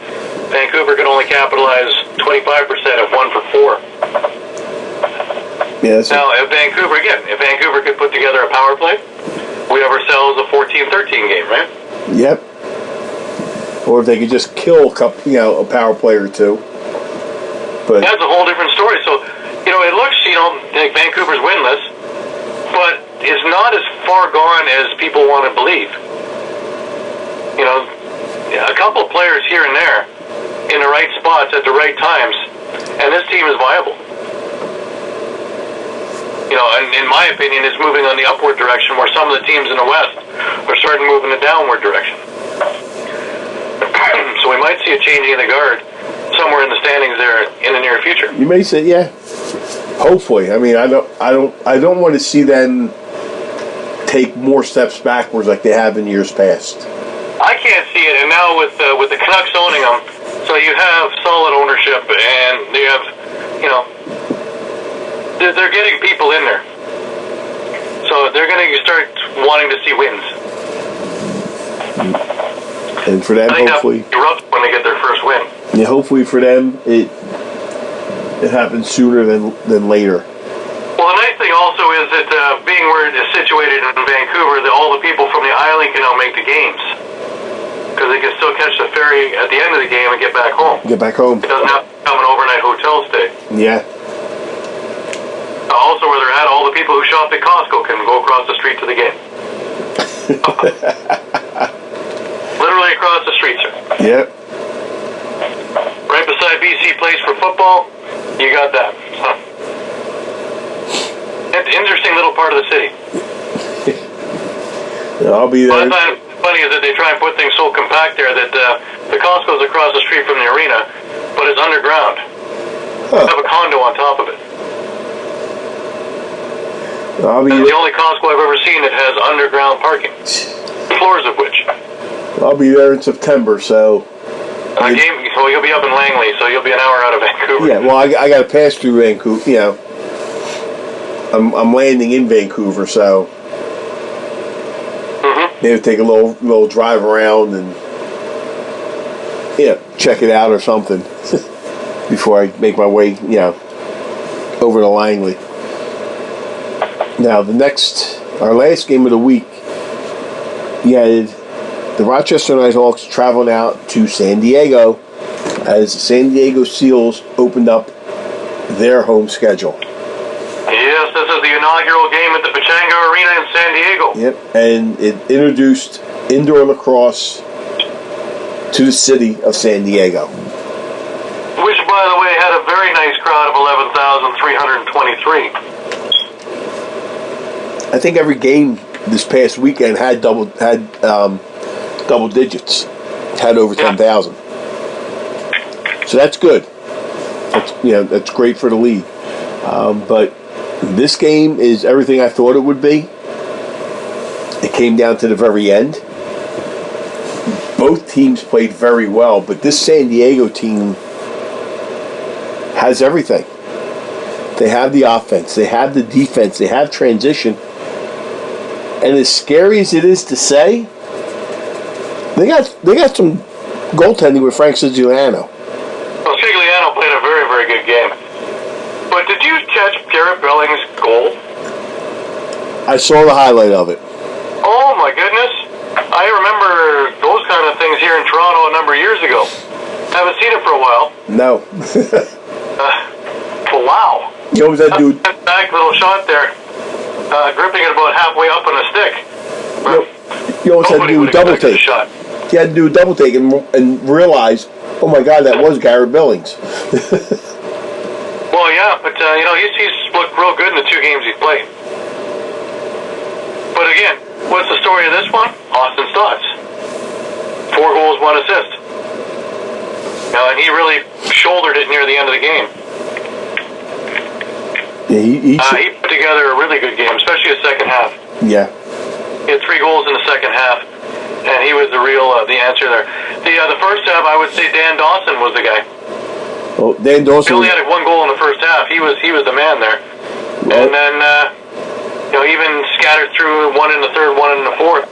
Speaker 2: Vancouver could only capitalize 25% of 1 for 4.
Speaker 1: Yeah.
Speaker 2: Now, if Vancouver could put together a power play, we have ourselves a 14-13 game, right?
Speaker 1: Yep. Or if they could just kill a power play or two. But
Speaker 2: that's a whole different story. So, it looks, like Vancouver's winless, but is not as far gone as people want to believe. A couple of players here and there in the right spots at the right times, and this team is viable. And in my opinion, it's moving on the upward direction, where some of the teams in the West are starting to move in the downward direction. So we might see a changing of the guard somewhere in the standings there in the near future.
Speaker 1: You may say, yeah. Hopefully. I mean, I don't want to see them take more steps backwards like they have in years past.
Speaker 2: I can't see it, and now with the Canucks owning them, so you have solid ownership, and you have, they're getting people in there. So they're going to start wanting to see wins.
Speaker 1: And for them, hopefully,
Speaker 2: erupt when they get their first win.
Speaker 1: Yeah, hopefully for them, it happens sooner than later.
Speaker 2: Well, the nice thing also is that being where it is situated in Vancouver, that all the people from the island can now make the games, because they can still catch the ferry at the end of the game and get back home.
Speaker 1: Get back home.
Speaker 2: It doesn't have to become an overnight hotel stay.
Speaker 1: Yeah.
Speaker 2: Also, where they're at, all the people who shop at Costco can go across the street to the game. Literally across the street, sir.
Speaker 1: Yep.
Speaker 2: Right beside BC Place for football, you got that. It's an interesting little part of the city.
Speaker 1: Yeah, I'll be there.
Speaker 2: What I find funny is that they try and put things so compact there that the Costco's across the street from the arena, but it's underground. They have a condo on top of it.
Speaker 1: It's
Speaker 2: the only Costco I've ever seen that has underground parking, floors of which.
Speaker 1: I'll be there in September, so.
Speaker 2: Well, you'll be up in Langley, so you'll be an hour out of Vancouver.
Speaker 1: Yeah, well, I got to pass through Vancouver. I'm landing in Vancouver, so. Maybe take a little drive around and check it out or something before I make my way over to Langley. Now our last game of the week, you had the Rochester Nighthawks traveling out to San Diego as the San Diego Seals opened up their home schedule.
Speaker 2: Yes, this is the inaugural game at the Pechanga Arena in San Diego.
Speaker 1: Yep, and it introduced indoor lacrosse to the city of San Diego.
Speaker 2: Which, by the way, had a very nice crowd of 11,323.
Speaker 1: I think every game this past weekend had double digits, had over 10,000. So that's good. That's great for the league. But this game is everything I thought it would be. It came down to the very end. Both teams played very well, but this San Diego team has everything. They have the offense, they have the defense, they have transition. And as scary as it is to say, they got some goaltending with Frank Sigliano.
Speaker 2: Well, Sigliano played a very, very good game. But did you catch Garrett Belling's goal?
Speaker 1: I saw the highlight of it.
Speaker 2: Oh my goodness. I remember those kind of things here in Toronto a number of years ago. Haven't seen it for a while.
Speaker 1: No.
Speaker 2: Wow.
Speaker 1: You know what that dude?
Speaker 2: Back little shot there. Gripping it about halfway up on a stick.
Speaker 1: You almost had to do a double take. You had to do a double take and realize, oh my God, that was Garrett Billings.
Speaker 2: Well, yeah, but he's looked real good in the 2 games he's played. But again, what's the story of this one? Austin Stotts. 4 goals, 1 assist. And he really shouldered it near the end of the game.
Speaker 1: Yeah, he
Speaker 2: put together a really good game, especially the second half.
Speaker 1: Yeah.
Speaker 2: He had 3 goals in the second half, and he was the answer there. The first half, I would say Dan Dawson was the guy.
Speaker 1: Well, Dan Dawson.
Speaker 2: He only had 1 goal in the first half. He was the man there. Well, and then even scattered through 1 in the third, 1 in the fourth.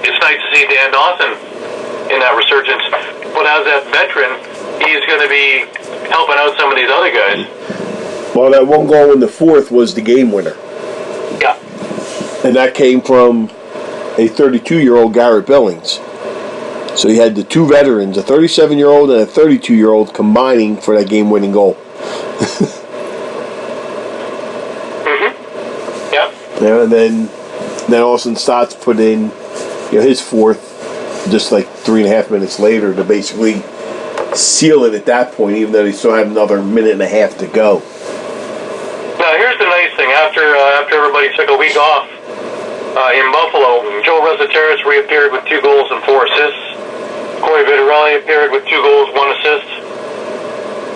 Speaker 2: It's nice to see Dan Dawson in that resurgence. But as that veteran, he's going to be helping out some of these other guys.
Speaker 1: Well, that 1 goal in the fourth was the game winner.
Speaker 2: Yeah.
Speaker 1: And that came from a 32-year-old Garrett Billings. So you had the 2 veterans, a 37-year-old and a 32-year-old, combining for that game-winning goal.
Speaker 2: Yeah.
Speaker 1: And then Austin Stotts put in his 4th just like 3.5 minutes later to basically seal it at that point, even though they still had another minute and a half to go.
Speaker 2: Now, here's the nice thing. After everybody took a week off in Buffalo, Joe Resetarits reappeared with 2 goals and 4 assists. Corey Vitarelli appeared with 2 goals, 1 assist.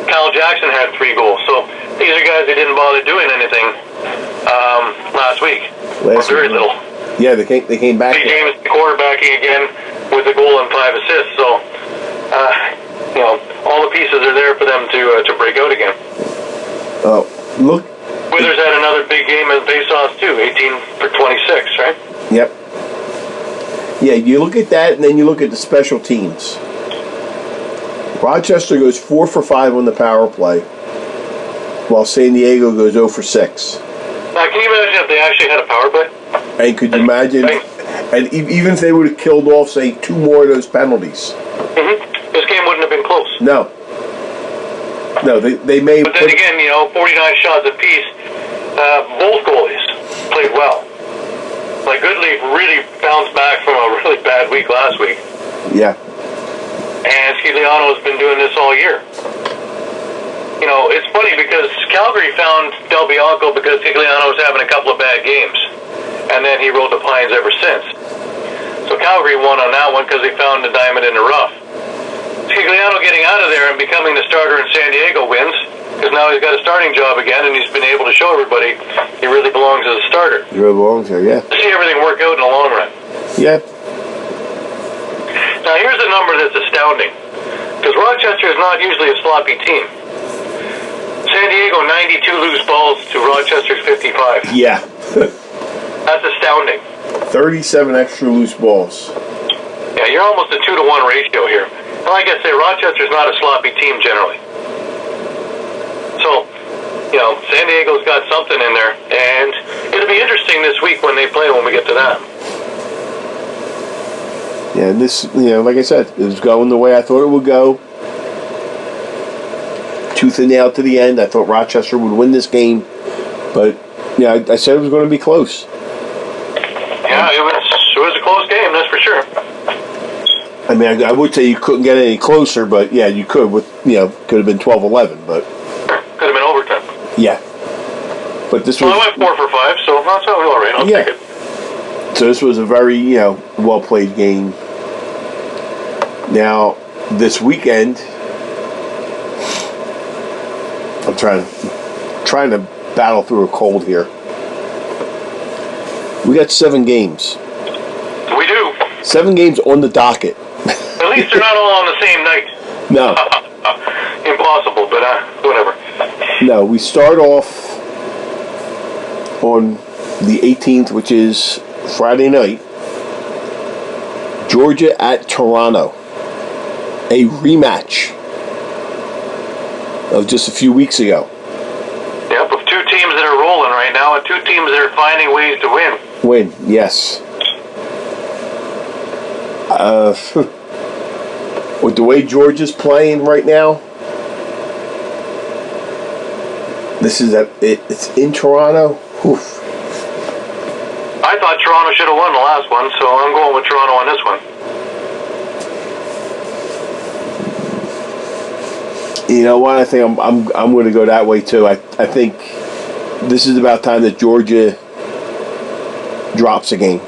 Speaker 2: Kyle Jackson had 3 goals. So these are guys that didn't bother doing anything last week. Very little.
Speaker 1: Yeah, they came back.
Speaker 2: James quarterbacking again with a goal and 5 assists. So, all the pieces are there for them to break out again.
Speaker 1: Look.
Speaker 2: Withers had another big game in faceoffs too, 18 for 26, right?
Speaker 1: Yep. Yeah, you look at that, and then you look at the special teams. Rochester goes 4 for 5 on the power play, while San Diego goes 0 for 6.
Speaker 2: Now, can you imagine if they actually had a power play?
Speaker 1: And could you imagine, and even if they would have killed off, say, 2 more of those penalties?
Speaker 2: Mm-hmm. This game wouldn't have been close.
Speaker 1: No, they may.
Speaker 2: But then again, 49 shots apiece. Both goalies played well. Like, Goodleaf really bounced back from a really bad week last week.
Speaker 1: Yeah.
Speaker 2: And Scigliano's been doing this all year. It's funny because Calgary found Del Bianco because Scigliano was having a couple of bad games. And then he rode the Pines ever since. So Calgary won on that one because they found the diamond in the rough. Scigliano getting out of there and becoming the starter in San Diego wins, because now he's got a starting job again, and he's been able to show everybody he really belongs as a starter.
Speaker 1: He really belongs here, yeah.
Speaker 2: See everything work out in the long run.
Speaker 1: Yeah.
Speaker 2: Now here's a number that's astounding, because Rochester is not usually a sloppy team. San Diego 92 loose balls to Rochester's 55.
Speaker 1: Yeah.
Speaker 2: That's astounding.
Speaker 1: 37 extra loose balls.
Speaker 2: Yeah, you're almost a 2-to-1 ratio here. And like I say, Rochester's not a sloppy team generally. So, San Diego's got something in there, and it'll be interesting this week when they play when we get to that.
Speaker 1: Yeah, and this, like I said, it was going the way I thought it would go. Tooth and nail to the end. I thought Rochester would win this game, but I said it was going to be close.
Speaker 2: Yeah, it was a close game, that's for sure.
Speaker 1: I mean, I would say you couldn't get any closer, but yeah, you could with could have been 12-11, but
Speaker 2: could have been overtime.
Speaker 1: Yeah, but this was.
Speaker 2: Well, I went 4 for 5, so that's all right. I'll take it.
Speaker 1: So this was a very well played game. Now this weekend, I'm trying to battle through a cold here. We got 7 games.
Speaker 2: We do.
Speaker 1: 7 games on the docket.
Speaker 2: At least they're not all on the same night.
Speaker 1: No.
Speaker 2: Impossible, but whatever.
Speaker 1: No, we start off on the 18th, which is Friday night. Georgia at Toronto. A rematch of just a few weeks ago.
Speaker 2: Yep, of 2 teams that are rolling right now and 2 teams that are finding ways to win.
Speaker 1: Win, yes. With the way Georgia's playing right now, it's in Toronto. Oof.
Speaker 2: I thought Toronto should have won the last one, so I'm going with Toronto on this one.
Speaker 1: You know what? I think I'm going to go that way too. I think this is about time that Georgia drops a game.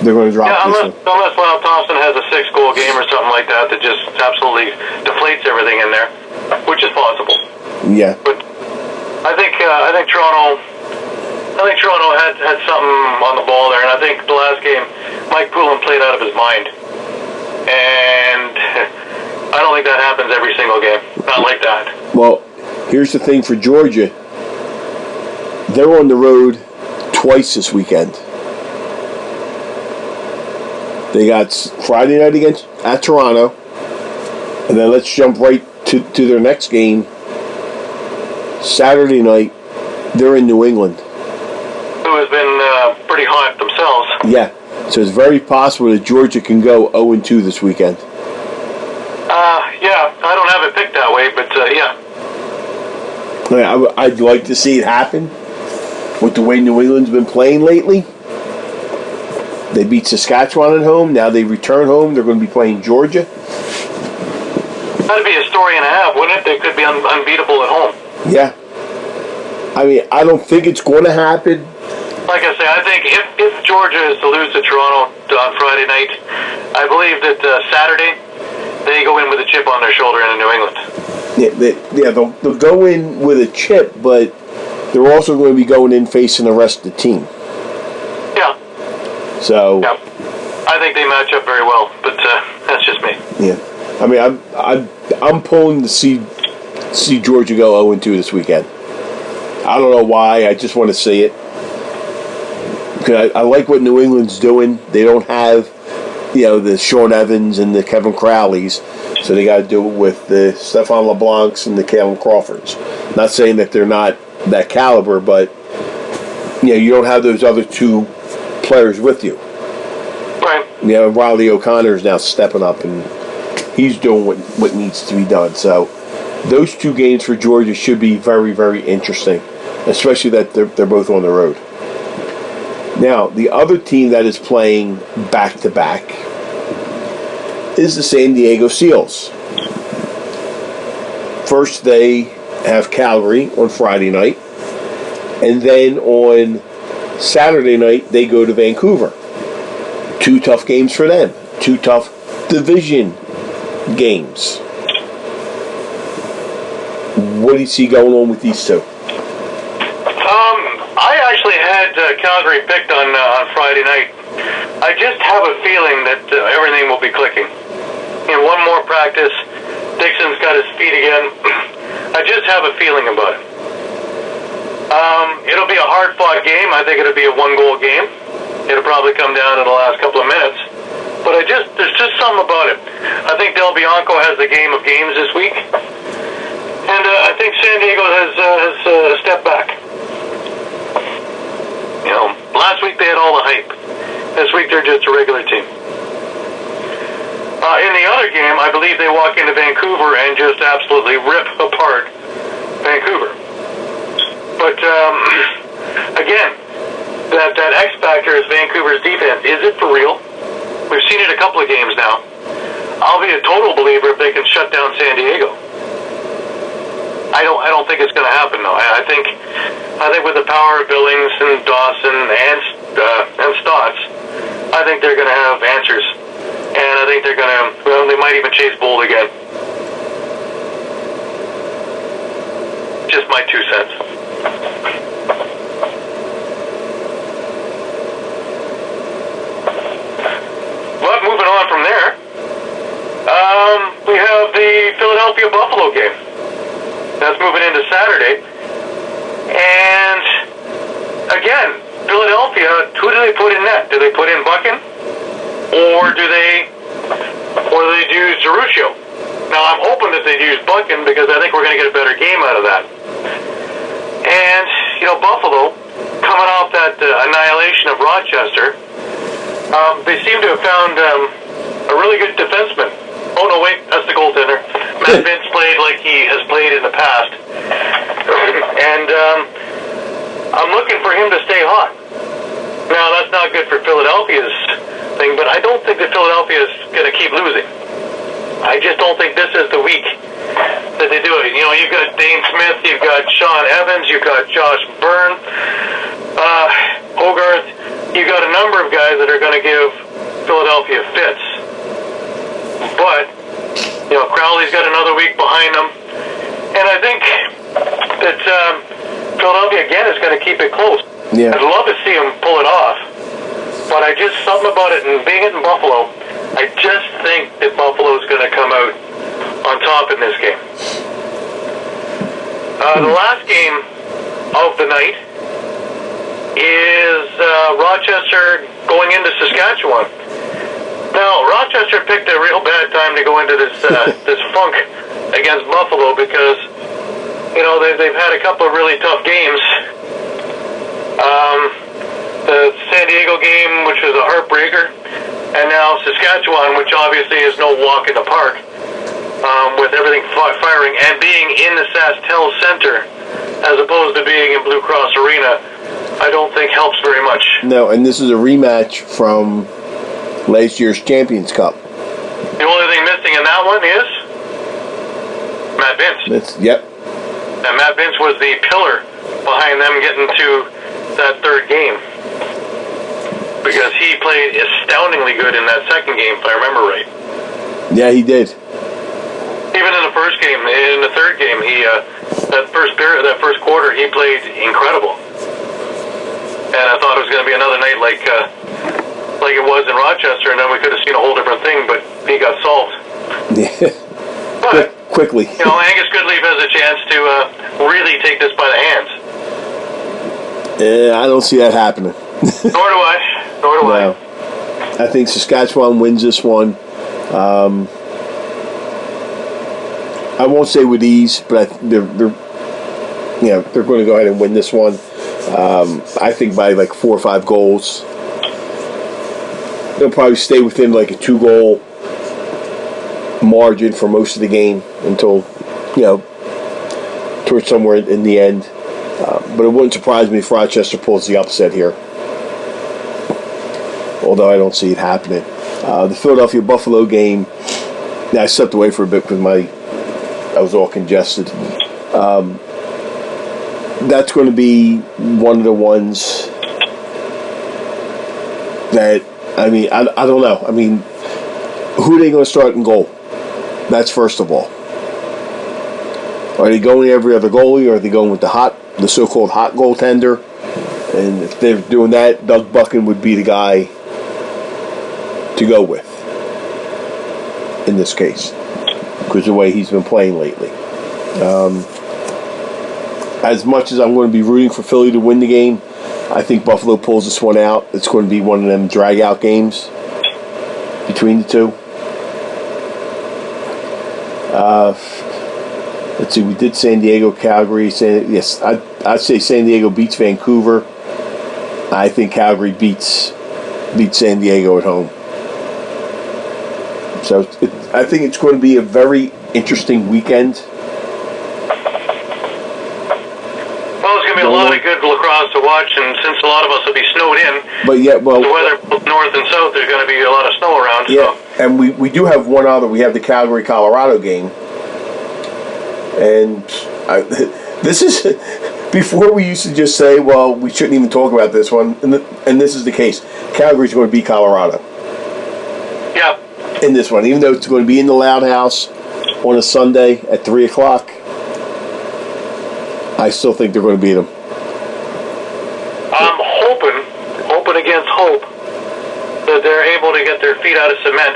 Speaker 1: They're going to drop this one.
Speaker 2: Unless Lyle Thompson has a 6-goal game or something like that just absolutely deflates everything in there, which is possible.
Speaker 1: Yeah.
Speaker 2: But I think Toronto had something on the ball there, and I think the last game Mike Poulin played out of his mind, and I don't think that happens every single game. Not like that.
Speaker 1: Well, here's the thing for Georgia. They're on the road twice this weekend. They got Friday night at Toronto, and then let's jump right to their next game. Saturday night, they're in New England.
Speaker 2: Who has been pretty hot themselves.
Speaker 1: Yeah, so it's very possible that Georgia can go 0-2 this weekend.
Speaker 2: Yeah, I don't have it picked that way, but yeah.
Speaker 1: I'd like to see it happen with the way New England's been playing lately. They beat Saskatchewan at home. Now they return home. They're going to be playing Georgia.
Speaker 2: That'd be a story and a half, wouldn't it? They could be unbeatable at home.
Speaker 1: Yeah. I mean, I don't think it's going to happen.
Speaker 2: Like I say, I think if Georgia is to lose to Toronto on Friday night, I believe that Saturday they go in with a chip on their shoulder into New England.
Speaker 1: Yeah, they'll go in with a chip, but they're also going to be going in facing the rest of the team.
Speaker 2: Yeah.
Speaker 1: So.
Speaker 2: Yeah. I think they match up very well, but that's just me.
Speaker 1: Yeah. I mean, I'm pulling to see Georgia go 0-2 this weekend. I don't know why. I just want to see it. Because I like what New England's doing. They don't have, the Sean Evans and the Kevin Crowleys, so they got to do it with the Stephon LeBlancs and the Kalen Crawfords. Not saying that they're not that caliber, but you don't have those other two players with you.
Speaker 2: Right.
Speaker 1: Riley O'Connor's now stepping up and he's doing what needs to be done. So those two games for Georgia should be very, very interesting, especially that they're both on the road. Now, the other team that is playing back-to-back is the San Diego Seals. First, they have Calgary on Friday night, and then on Saturday night, they go to Vancouver. 2 tough games for them. 2 tough division games. What do you see going on with these two?
Speaker 2: I actually had Calgary picked on Friday night. I just have a feeling that everything will be clicking. One more practice, Dixon's got his feet again. I just have a feeling about it. It'll be a hard-fought game. I think it'll be a 1-goal game. It'll probably come down in the last couple of minutes. But there's just something about it. I think Del Bianco has the game of games this week. And I think San Diego has a step back. Last week they had all the hype. This week they're just a regular team. In the other game, I believe they walk into Vancouver and just absolutely rip apart Vancouver. But, again, that X factor is Vancouver's defense. Is it for real? We've seen it a couple of games now. I'll be a total believer if they can shut down San Diego. I don't think it's going to happen though. I think with the power of Billings and Dawson and Stotts, I think they're going to have answers, and I think they're going to. Well, they might even chase Bold again. Just my 2 cents. But moving on from there, we have the Philadelphia-Buffalo game. That's moving into Saturday. And, again, Philadelphia, who do they put in net? Do they put in Buchan? Or do they do Zarrucho? Now, I'm hoping that they use Buchan because I think we're going to get a better game out of that. And, Buffalo, coming off that annihilation of Rochester, they seem to have found a really good defenseman. Oh, no, wait, that's the goaltender. Matt Vince played like he has played in the past. And I'm looking for him to stay hot. Now, that's not good for Philadelphia's thing, but I don't think that Philadelphia is going to keep losing. I just don't think this is the week that they do it. You've got Dane Smith, you've got Sean Evans, you've got Josh Byrne, Hogarth. You've got a number of guys that are going to give Philadelphia fits. But, Crowley's got another week behind him. And I think that Philadelphia, again, is going to keep it close.
Speaker 1: Yeah.
Speaker 2: I'd love to see him pull it off. But something about it, and being in Buffalo, I just think that Buffalo's going to come out on top in this game. The last game of the night is Rochester going into Saskatchewan. Now, Rochester picked a real bad time to go into this this funk against Buffalo because, they've had a couple of really tough games. The San Diego game, which was a heartbreaker, and now Saskatchewan, which obviously is no walk in the park, with everything firing and being in the SaskTel Center as opposed to being in Blue Cross Arena, I don't think helps very much.
Speaker 1: No, and this is a rematch from last year's Champions Cup.
Speaker 2: The only thing missing in that one is Matt Vince.
Speaker 1: Yep.
Speaker 2: And Matt Vince was the pillar behind them getting to that third game. Because he played astoundingly good in that second game, if I remember right.
Speaker 1: Yeah, he did.
Speaker 2: Even in the first game, in the third game, that first quarter, he played incredible. And I thought it was going to be another night like it was in Rochester, and then we could have seen a whole different thing, but he got solved.
Speaker 1: Yeah.
Speaker 2: But
Speaker 1: quickly.
Speaker 2: Angus Goodleaf has a chance to really take this by the hands.
Speaker 1: I don't see that happening.
Speaker 2: Nor do I.
Speaker 1: I think Saskatchewan wins this one. I won't say with ease, but they're going to go ahead and win this one. I think by like 4 or 5 goals. They'll probably stay within like a 2-goal margin for most of the game until, towards somewhere in the end. But it wouldn't surprise me if Rochester pulls the upset here. Although I don't see it happening. The Philadelphia-Buffalo game, I stepped away for a bit because I was all congested. That's going to be one of the ones that, I don't know. Who are they going to start in goal? That's first of all. Are they going every other goalie, or are they going with the so-called hot goaltender? And if they're doing that, Doug Buchan would be the guy to go with in this case, because of the way he's been playing lately. As much as I'm going to be rooting for Philly to win the game, I think Buffalo pulls this one out. It's going to be one of them drag-out games between the two. Let's see, we did San Diego, Calgary. Yes, I'd say San Diego beats Vancouver. I think Calgary beats San Diego at home. So I think it's going to be a very interesting weekend.
Speaker 2: Well, it's going to be a lot of good lacrosse to watch, and since a lot of us will be snowed in, the weather north and south, there's going to be a lot of snow around.
Speaker 1: Yeah,
Speaker 2: so.
Speaker 1: And we do have one other. We have the Calgary-Colorado game. And this is, before we used to just say, well, we shouldn't even talk about this one, and this is the case. Calgary's going to beat Colorado.
Speaker 2: Yeah.
Speaker 1: In this one, even though it's going to be in the Loud House on a Sunday at 3 o'clock, I still think they're going to beat them.
Speaker 2: I'm hoping against hope, that they're able to get their feet out of cement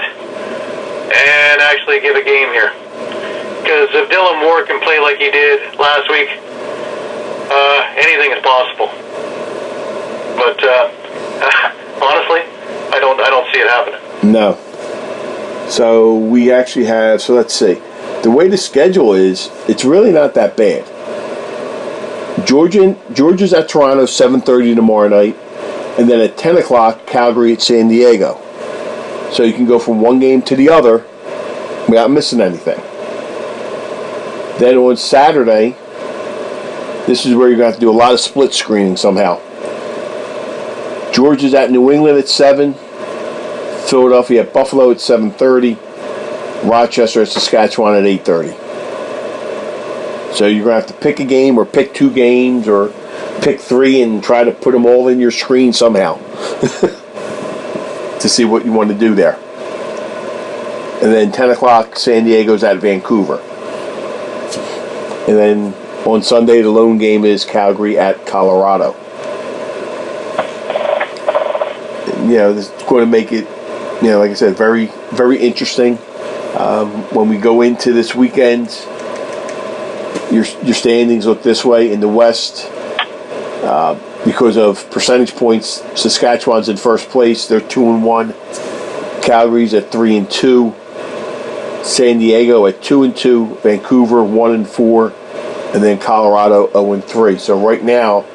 Speaker 2: and actually give a game here. Because if Dylan Moore can play like he did last week, anything is possible. But honestly, I don't see it happening.
Speaker 1: No. So we actually have. So let's see. The way the schedule is, it's really not that bad. Georgia's at Toronto 7:30 tomorrow night, and then at 10 o'clock Calgary at San Diego. So you can go from one game to the other without missing anything. Then on Saturday, this is where you're going to have to do a lot of split screening somehow. Georgia's at New England at 7. Philadelphia at Buffalo at 7:30. Rochester at Saskatchewan at 8:30. So you're going to have to pick a game or pick 2 games or pick 3 and try to put them all in your screen somehow to see what you want to do there. And then 10 o'clock, San Diego's at Vancouver. And then on Sunday, the lone game is Calgary at Colorado. This is going to make it, like I said, very, very interesting. When we go into this weekend, your standings look this way. In the West, because of percentage points, Saskatchewan's in first place. They're 2-1. Calgary's at 3-2. San Diego at 2-2. Vancouver 1-4. And then Colorado 0-3. So right now,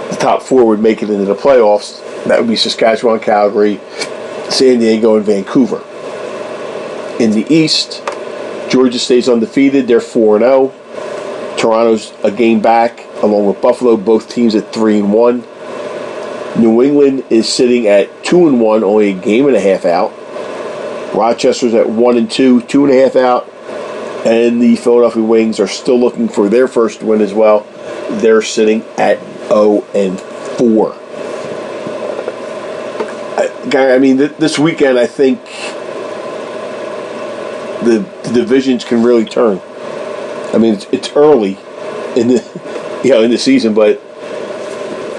Speaker 1: the top 4 would make it into the playoffs. That would be Saskatchewan, Calgary, San Diego, and Vancouver. In the East, Georgia stays undefeated. They're 4-0. Toronto's a game back, along with Buffalo. Both teams at 3-1. New England is sitting at 2-1, only a game and a half out. Rochester's at 1-2, 2.5 out. And the Philadelphia Wings are still looking for their first win as well. They're sitting at 0-4. I mean, this weekend, I think the divisions can really turn. I mean, it's early in the in the season, but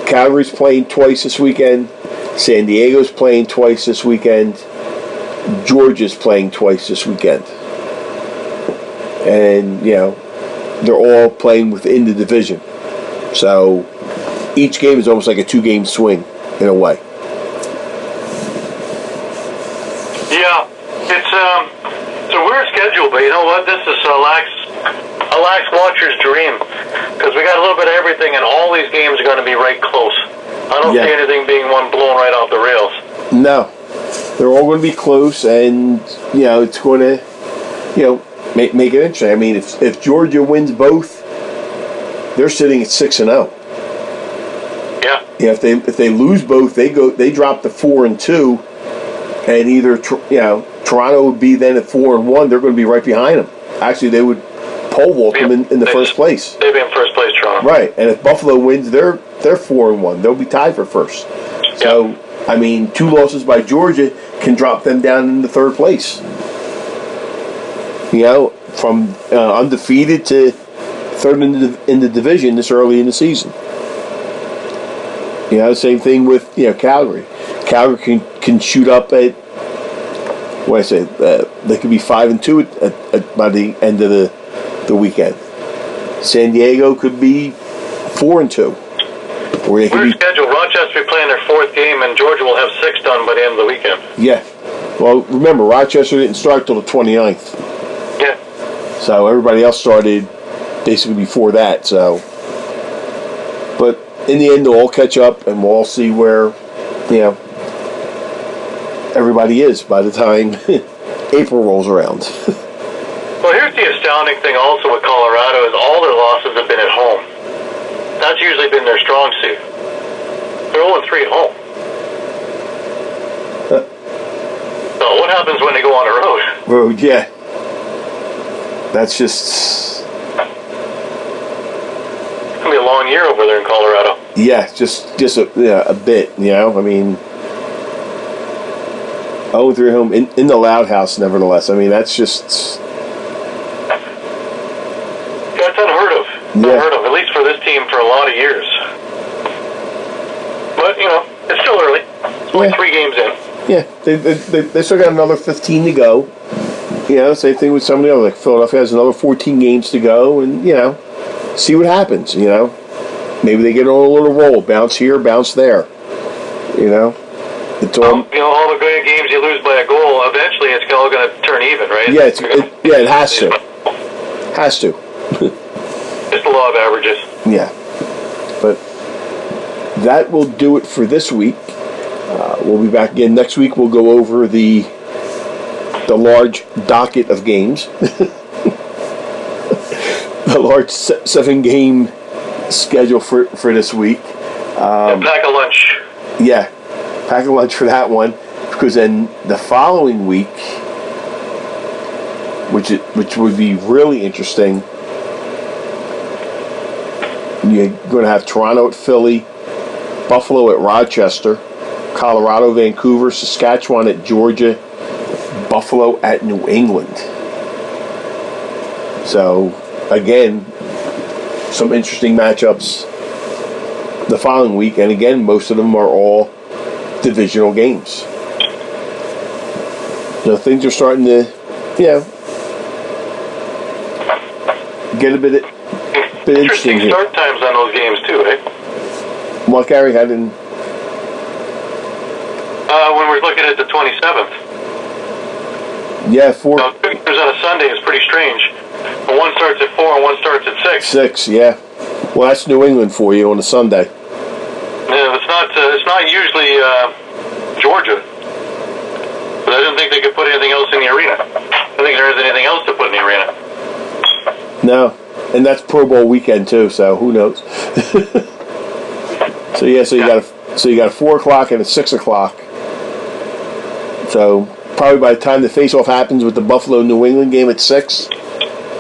Speaker 1: Calgary's playing twice this weekend. San Diego's playing twice this weekend. Georgia's playing twice this weekend. And, they're all playing within the division. So each game is almost like a 2-game swing in a way.
Speaker 2: Yeah, it's a weird schedule, but you know what? This is a lax watcher's dream, because we got a little bit of everything, and all these games are going to be right close. I don't see anything being one blown right off the rails.
Speaker 1: No, they're all going to be close, and it's going to make it interesting. I mean, if Georgia wins both, they're sitting at 6-0.
Speaker 2: Yeah.
Speaker 1: If they lose both, they drop to 4-2, and either Toronto would be then at 4-1. They're going to be right behind them. Actually, they would pole vault them in the first place.
Speaker 2: They'd be in first place, Toronto.
Speaker 1: Right, and if Buffalo wins, they're 4-1. They'll be tied for first. So, I mean, 2 losses by Georgia can drop them down into third place. From undefeated to third in the division this early in the season. Same thing with Calgary. Calgary can shoot up at they could be 5-2 by the end of the weekend. San Diego could be 4-2. Or they could
Speaker 2: Weird schedule. Rochester will be playing their 4th game, and Georgia will have 6 done by the end of the weekend.
Speaker 1: Yeah. Well, remember, Rochester didn't start till the 29th.
Speaker 2: Yeah.
Speaker 1: So everybody else started basically before that. So, but in the end, they'll all catch up, and we'll all see where, everybody is by the time April rolls around.
Speaker 2: Well, here's the astounding thing also with Colorado is all their losses have been at home. That's usually been their strong suit. They're 0-3 at home. So what happens when they go on the road?
Speaker 1: Road, yeah. That's just...
Speaker 2: It's going to be a long year over there in Colorado.
Speaker 1: Yeah, just a bit, I mean... 0-3 at home in the Loud House, nevertheless. I mean, that's just...
Speaker 2: That's unheard of. Unheard of, at least for this team for a lot of years. But, it's still early. It's only 3 games in.
Speaker 1: Yeah, they still got another 15 to go. Same thing with some of the other. Like Philadelphia has another 14 games to go, and, see what happens, Maybe they get on a little roll. Bounce here, bounce there. It's all...
Speaker 2: all the good games you lose by a goal, eventually it's all going to turn even, right?
Speaker 1: Yeah, it has to. Has to.
Speaker 2: Just the law of averages.
Speaker 1: Yeah. But that will do it for this week. We'll be back again next week. We'll go over the large docket of games. The large 7-game schedule for this week.
Speaker 2: Pack a lunch.
Speaker 1: Yeah. Pack a lunch for that one. Because then the following week, which would be really interesting, you're going to have Toronto at Philly, Buffalo at Rochester, Colorado, Vancouver, Saskatchewan at Georgia, Buffalo at New England. So, again, some interesting matchups the following week. And again, most of them are all divisional games. Things are starting to, get a bit interesting here.
Speaker 2: Start times on those games too, eh?
Speaker 1: Well, Gary, I didn't...
Speaker 2: when we're looking at the 27th.
Speaker 1: Yeah, 4...
Speaker 2: 2 games on a Sunday is pretty strange. But one starts at 4 and one starts at 6.
Speaker 1: 6, yeah. Well, that's New England for you on a Sunday.
Speaker 2: Yeah, it's not usually Georgia. But I didn't think they could put anything else in the arena. I don't think there is anything else to put in the arena.
Speaker 1: No. And that's Pro Bowl weekend too, so who knows? So you got a 4 o'clock and a 6 o'clock. So probably by the time the face-off happens with the Buffalo New England game at 6,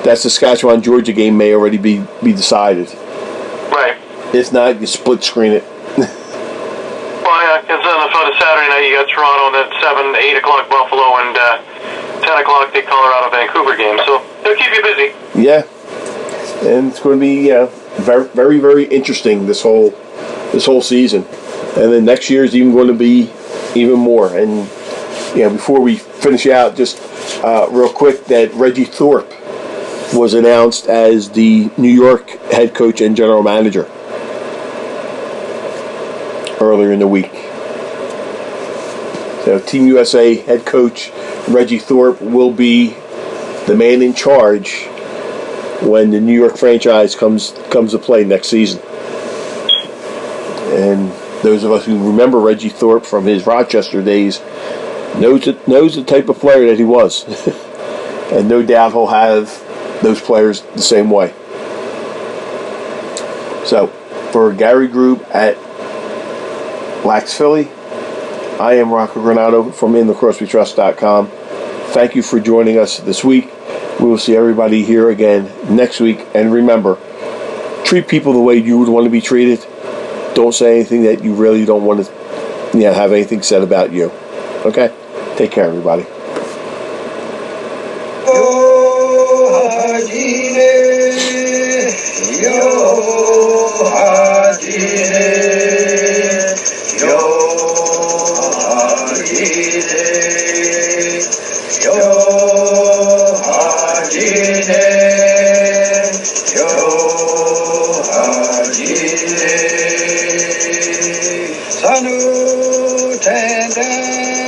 Speaker 1: that Saskatchewan-Georgia game may already be decided.
Speaker 2: Right.
Speaker 1: If not, you split screen it.
Speaker 2: Well, yeah, because then on Saturday night you got Toronto, and then 8 o'clock Buffalo, and 10 o'clock the Colorado-Vancouver game. So they'll keep you busy.
Speaker 1: Yeah, and it's going to be very, very, very interesting this whole season, and then next year is even going to be even more. And before we finish out, just real quick, that Reggie Thorpe was announced as the New York head coach and general manager earlier in the week. So Team USA head coach Reggie Thorpe will be the man in charge when the New York franchise comes to play next season. And those of us who remember Reggie Thorpe from his Rochester days knows the type of player that he was. And no doubt he'll have those players the same way. So, for Gary Grube at Wax Philly, I am Rocco Granato from InLacrosseWeTrust.com. Thank you for joining us this week. We will see everybody here again next week. And remember, treat people the way you would want to be treated. Don't say anything that you really don't want to have anything said about you. Okay? Take care, everybody.
Speaker 3: Sanu tender